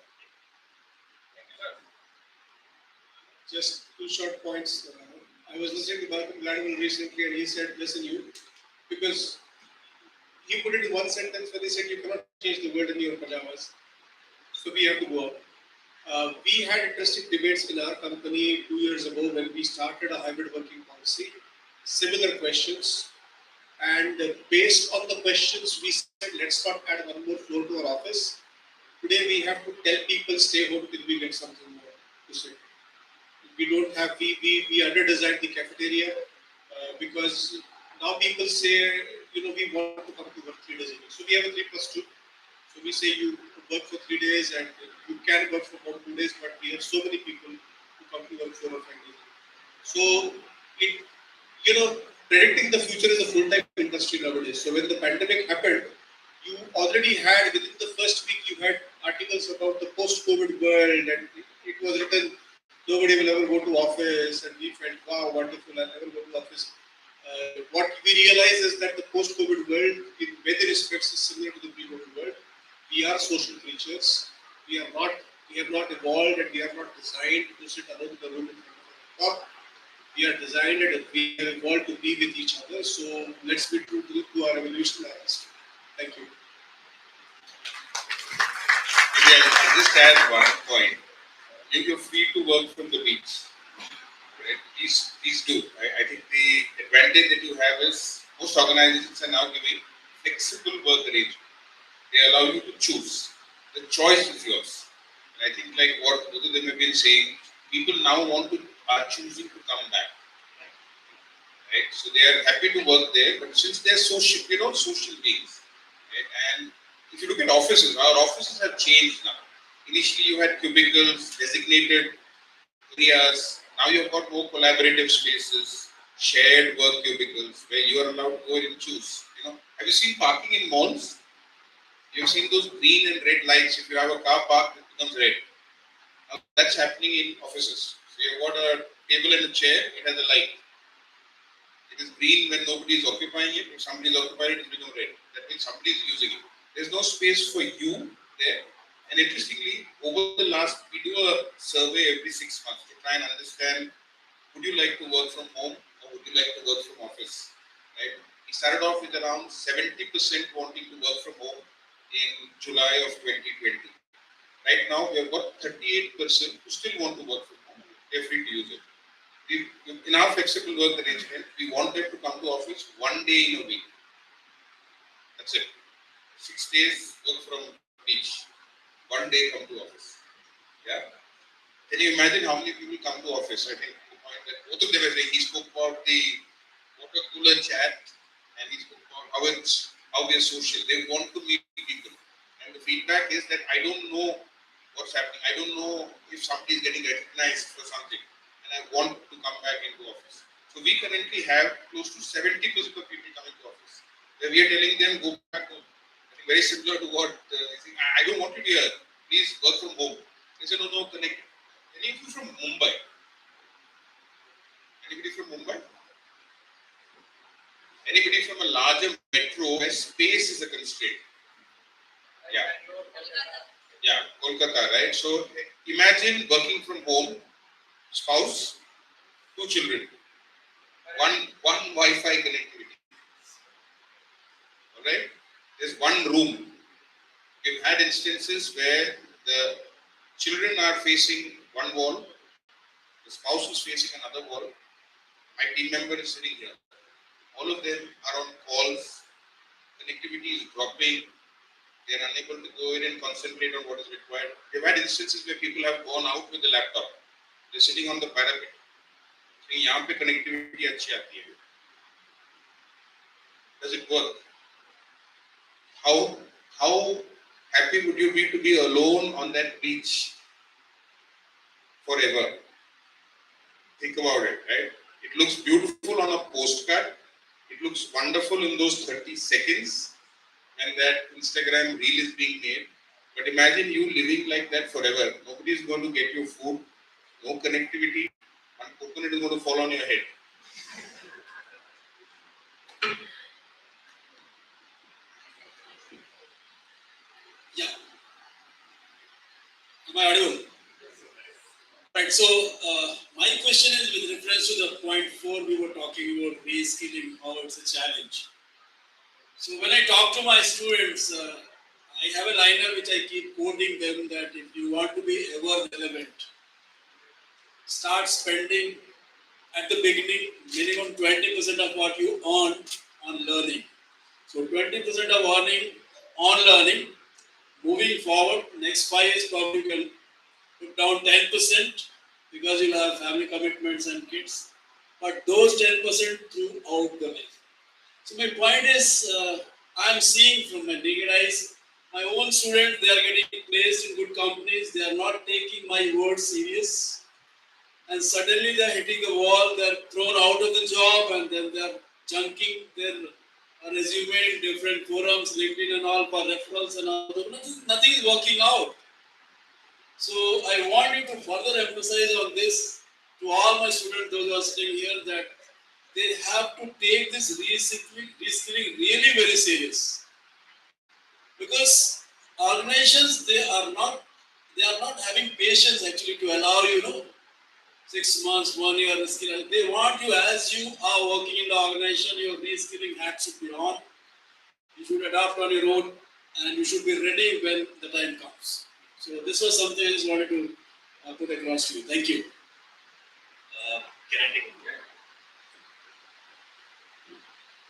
Just two short points. I was listening to Malcolm Gladwell recently, and he said, listen, because he put it in one sentence where he said, you cannot change the world in your pajamas. So we have to go out. We had interesting debates in our company 2 years ago when we started a hybrid working policy. Similar questions. And based on the questions, we said, let's not add one more floor to our office. Today we have to tell people stay home till we get something more to say. We don't have, we under-designed the cafeteria because now people say, we want to come to work 3 days a week. So we have a 3+2. So we say you work for 3 days and you can work for about 2 days, but we have so many people who come to work 4 or 5 days. So predicting the future is a full-time industry nowadays. So when the pandemic happened, you already had, within the first week, you had articles about the post-COVID world, and it was written, nobody will ever go to office, and we felt, wow, wonderful, I'll never go to office. What we realize is that the post-COVID world, in many respects, is similar to the pre-COVID world. We are social creatures. We have not evolved, and we are not designed to sit alone in the room in front of a laptop. We are designed and we have evolved to be with each other. So let's be true to our evolution. Thank you. Maybe I'll just add one point. If you're free to work from the beach, right? Please do. I think the advantage that you have is most organizations are now giving flexible work arrangement. They allow you to choose. The choice is yours. And I think like what both of them have been saying, people now are choosing to come back. Right? So they are happy to work there, but since they're social beings. Right? And if you look at offices, our offices have changed now. Initially you had cubicles, designated areas. Now you've got more collaborative spaces, shared work cubicles where you are allowed to go in and choose. Have you seen parking in malls? You've seen those green and red lights. If you have a car parked, it becomes red. Now that's happening in offices. So you've got a table and a chair, it has a light. It is green when nobody is occupying it. If somebody is occupying it, it becomes red. That means somebody is using it. There's no space for you there. And interestingly, over the last, we do a survey every 6 months to try and understand, would you like to work from home or would you like to work from office? Right? We started off with around 70% wanting to work from home in July of 2020. Right now, we have got 38% who still want to work from home. They're free to use it. In our flexible work arrangement, we want them to come to office 1 day in a week. That's it. 6 days work from beach. 1 day come to office. Yeah. Can you imagine how many people come to office? I think the point that both of them are saying, he spoke about the water cooler chat and he spoke about how we are social. They want to meet people. And the feedback is that I don't know what's happening. I don't know if somebody is getting recognized for something. And I want to come back into office. So we currently have close to 70% of people coming to office. Where we are telling them, go back home. I think very similar to what I don't want you to hear. Please work from home. They say, no, connect. Any of you from Mumbai? Anybody from Mumbai? Anybody from a larger metro where space is a constraint? Yeah, Kolkata, right? So imagine working from home, spouse, 2 children, one Wi-Fi connectivity. All right? There's one room. We've had instances where the children are facing one wall, the spouse is facing another wall, my team member is sitting here. All of them are on calls, connectivity is dropping, they are unable to go in and concentrate on what is required. We've had instances where people have gone out with the laptop, they're sitting on the parapet. saying, यहाँ पे connectivity अच्छी आती है. Does it work? How happy would you be to be alone on that beach forever? Think about it, right? It looks beautiful on a postcard. It looks wonderful in those 30 seconds when that Instagram reel is being made. But imagine you living like that forever. Nobody is going to get you food, no connectivity, and coconut is going to fall on your head. Yeah. Am I audible? Right. So my question is with reference to the point 4 we were talking about reskilling, how it's a challenge. So when I talk to my students, I have a liner which I keep quoting them that if you want to be ever relevant, start spending at the beginning minimum 20% of what you earn on learning. So 20% of earning on learning. Moving forward, next 5 years probably you can put down 10% because you'll have family commitments and kids. But those 10% throughout the life. So my point is, I'm seeing from my naked eyes, my own students, they are getting placed in good companies. They are not taking my words serious. And suddenly they are hitting the wall. They are thrown out of the job, and then they are junking their resume in different forums, LinkedIn and all for referrals and all. Nothing is working out. So I want you to further emphasize on this to all my students, those who are sitting here, that they have to take this reskilling really very serious. Because organizations, they are not having patience actually to allow 6 months, 1 year reskilling. They want you, as you are working in the organization, your reskilling hat should be on. You should adapt on your own, and you should be ready when the time comes. So this was something I just wanted to put across to you. Thank you. Can I take it?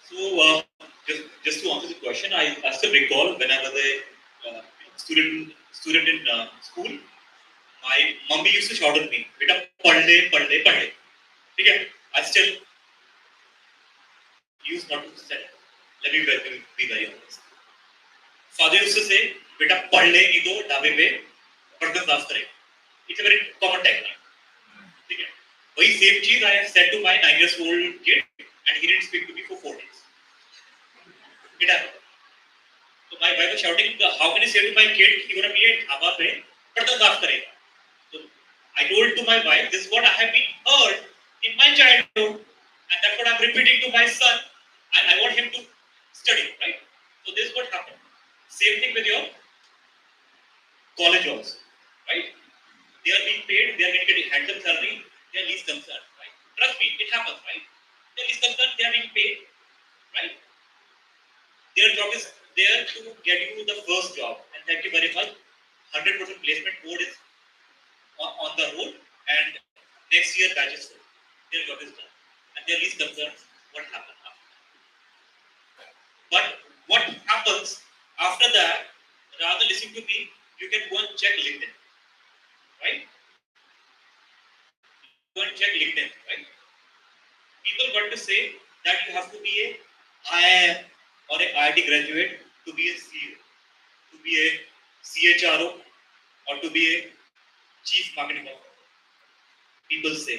So, just to answer the question, I still recall when I was a student in school, my mummy used to shout at me, "Beta, पढ़ ले, पढ़ ले, पढ़ ले." ठीक है? I still used not to say. Let me be very honest. Father used to say, "Beta, पढ़ ले, नहीं तो ढाबे पे बर्तन साफ करेगा." It's a very common tagline. ठीक है? वही same चीज I have said to my 9-year-old kid, and he didn't speak to me for 4 days. Beta. So my wife was shouting, "How can you say to my kid, he gonna be a dhaba pe bartan saaf karega?" So I told to my wife, "This is what I have been heard in my childhood, and that's what I'm repeating to my son, and I want him to study, right?" So this is what happened. Same thing with your college also, right? They are being paid, they are getting handsome salary, they are least concerned, right? Trust me, it happens, right? They are least concerned, they are being paid, right? Their job is there to get you the first job, and thank you very much. 100% placement board is on the road, and next year batch is full. Their job is done, and they are least concerned what happened after. But what happens after that? Rather than listening to me, you can go and check LinkedIn, right? Go and check LinkedIn, right? People got to say that you have to be a IIM or a IIT graduate to be a CEO, to be a CHRO, or to be a chief marketing officer. People say,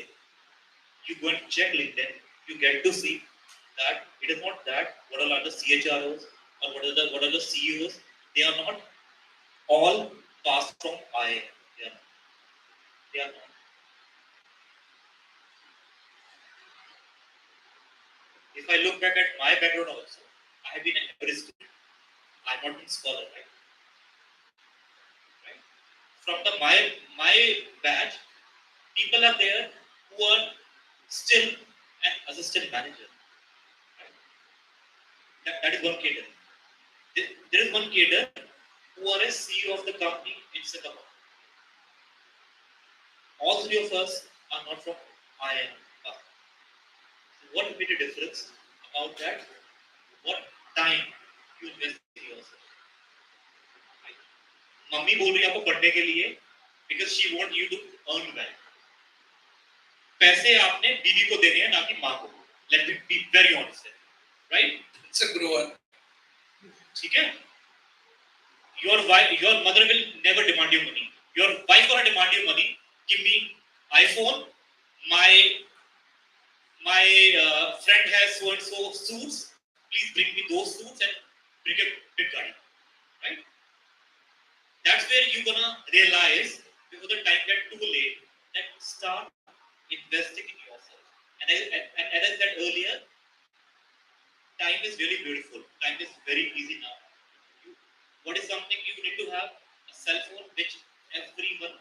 you go and check LinkedIn, you get to see that it is not that what are the CHROs or what are the CEOs, they are not all passed from IIM. They are not. If I look back at my background also, I have been an average student. I have not been scholar, right? From the my batch, people are there who are still an assistant manager. Right? That is one cadre. There is one cadre who are a CEO of the company in Singapore. All three of us are not from IIM. What made a difference about that? What time you invest in yourself? Right? Mummy बोल रही है आपको पढ़ने के लिए because she want you to earn well. पैसे आपने बीवी को देने हैं ना कि माँ को. Let me be very honest here, right? It's a grower. ठीक है? Your mother will never demand your money. Your wife gonna demand your money. Give me iPhone. My friend has so and so suits. Please bring me those suits and bring a big garden. Right? That's where you're gonna realize before the time gets too late that start investing in yourself. And as I said earlier, time is really beautiful. Time is very easy now. What is something you need to have? A cell phone, which everyone,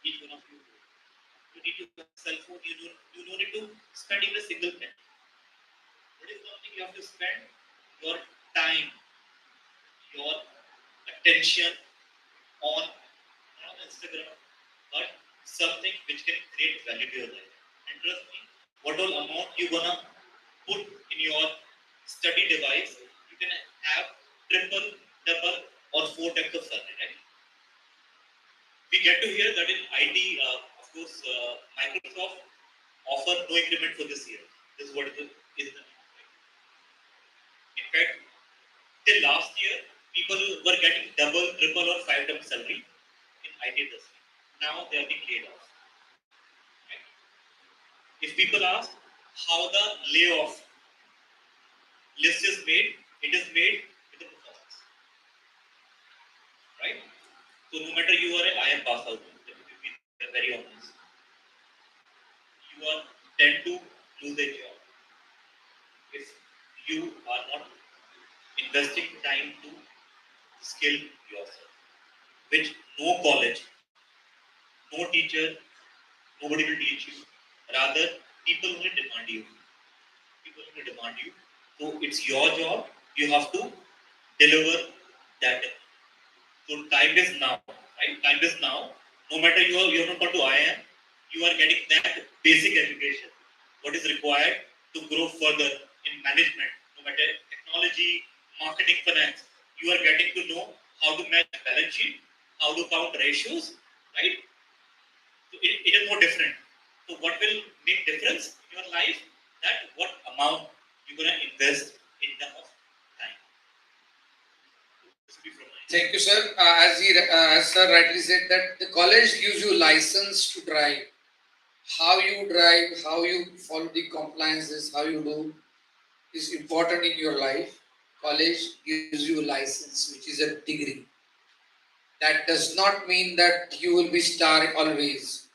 each one of you. You need to have a cell phone. You don't need to spend even a single penny. What is something you have to spend? Your time, your attention on not on Instagram, but something which can create value to your life. And trust me, what all amount you gonna put in your study device, you can have triple, double, or 4 times of salary, right? We get to hear that in IT, of course, Microsoft offer no increment for this year. This is what is the news, right? In fact, till last year, people were getting double, triple, or 5 times salary in IT industry. Now they are being laid off. Right? If people ask how the layoff list is made, it is made with the performance. Right? So no matter you are a IM pass out, let me be very honest. You are tend to lose a job if you are not investing time to skill yourself, which no college, no teacher, nobody will teach you. Rather, people only demand you. People only demand you. So it's your job. You have to deliver that. So time is now, right? Time is now. No matter you have not gone to IIM, you are getting that basic education. What is required to grow further in management, no matter technology, marketing, finance. You are getting to know how to match balance sheet, how to count ratios, right? So it is more different. So what will make difference in your life? That what amount you're gonna invest in terms of time. This will be from my Thank you, sir. As sir rightly said, that the college gives you license to drive. How you drive, how you follow the compliances, how you do is important in your life. College gives you a license, which is a degree. That does not mean that you will be star always.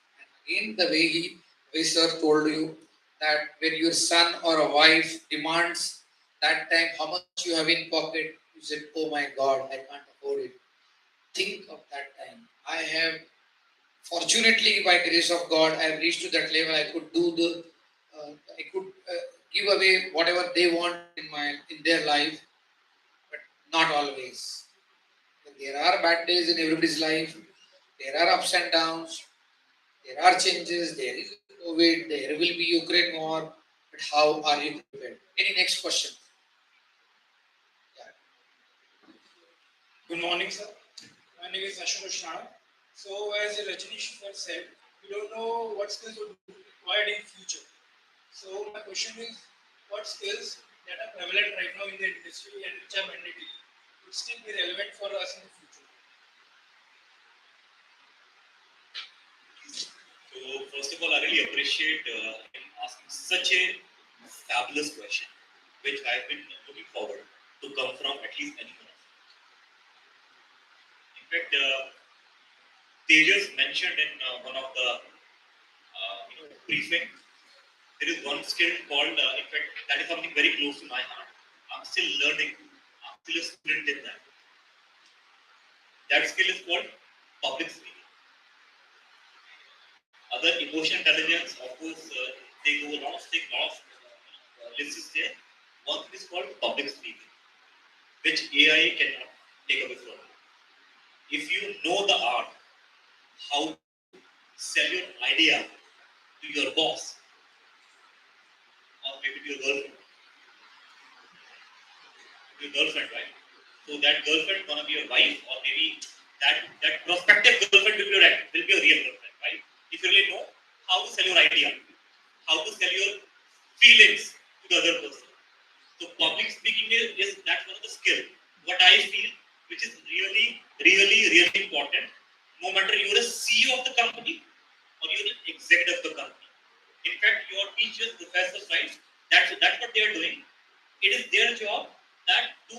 Again, the way sir told you that when your son or a wife demands that time how much you have in pocket, you said, "Oh my God, I can't afford it." Think of that time. I have, fortunately, by grace of God, I have reached to that level. I could do I could give away whatever they want in their life, but not always. There are bad days in everybody's life. There are ups and downs. There are changes. There is COVID. There will be Ukraine war. But how are you prepared? Any next question? Yeah. Good morning, sir. My name is Ashutosh Rana. So, as Rajnish sir said, we don't know what skills would be required in future. So, my question is, what skills that are prevalent right now in the industry and which are mandatory would still be relevant for us in the future? So first of all, I really appreciate him asking such a fabulous question, which I've been looking forward to come from at least anyone else. In fact, Tejas mentioned in one of the briefing, there is one skill called, in fact, that is something very close to my heart. I'm still learning. I'm still a student in that. That skill is called public speaking. Other emotional intelligence, of course, they go a lot of lists there. One thing is called public speaking, which AI cannot take away from you. If you know the art, how to sell your idea to your boss or maybe to your girlfriend, right? So that girlfriend gonna be your wife, or maybe that prospective girlfriend will be a real girlfriend, right? If you really know how to sell your idea, how to sell your feelings to the other person. So public speaking is that's one of the skill. What I feel, which is really, really, really important. No matter you're a CEO of the company or you're an executive of the company. In fact, your teachers, professors, right? That's what they are doing. It is their job that to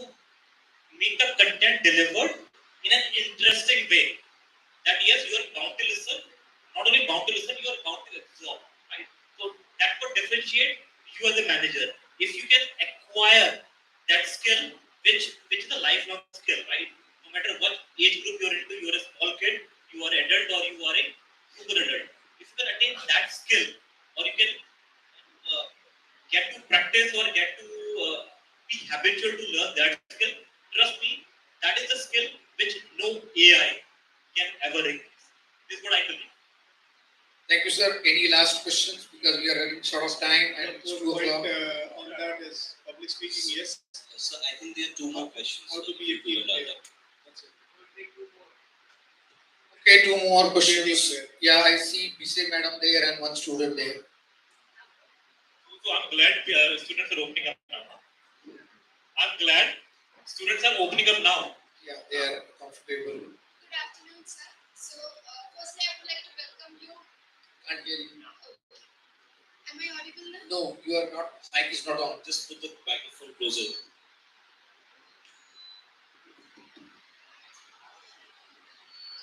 make the content delivered in an interesting way. That yes, you are bound to listen. Not only bound to listen, you are bound to absorb, right? So that would differentiate you as a manager. If you can acquire that skill, which is a lifelong skill, right? No matter what age group you're into, you're a small kid, you are adult, or you are a super adult. If you can attain that skill, or you can get to practice or get to be habitual to learn that skill. Trust me, that is the skill which no AI can ever replace. This is what I believe. Thank you, sir. Any last questions? Because we are running short of time and it's 2 o'clock. On that is public speaking, yes. So I think there are two more questions. How to be a team player. That's it. Okay, 2 more questions. Yeah, I see BC madam there and 1 student there. So I'm glad students are opening up now. I'm glad students are opening up now. Yeah, they are comfortable. Good afternoon, sir. So, firstly, I would like to welcome you. Can't hear you. Am I audible now? No, you are not. Mic is not on. Just put the microphone closer.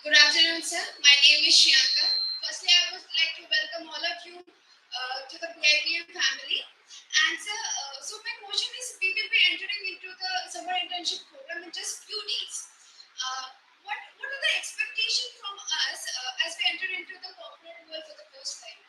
Good afternoon, sir. My name is Shriyanka. Firstly, I would like to welcome all of you to the PIBM family. And sir, so my question is, we will be entering into the summer internship program in just few days. What are the expectations from us as we enter into the corporate world for the first time?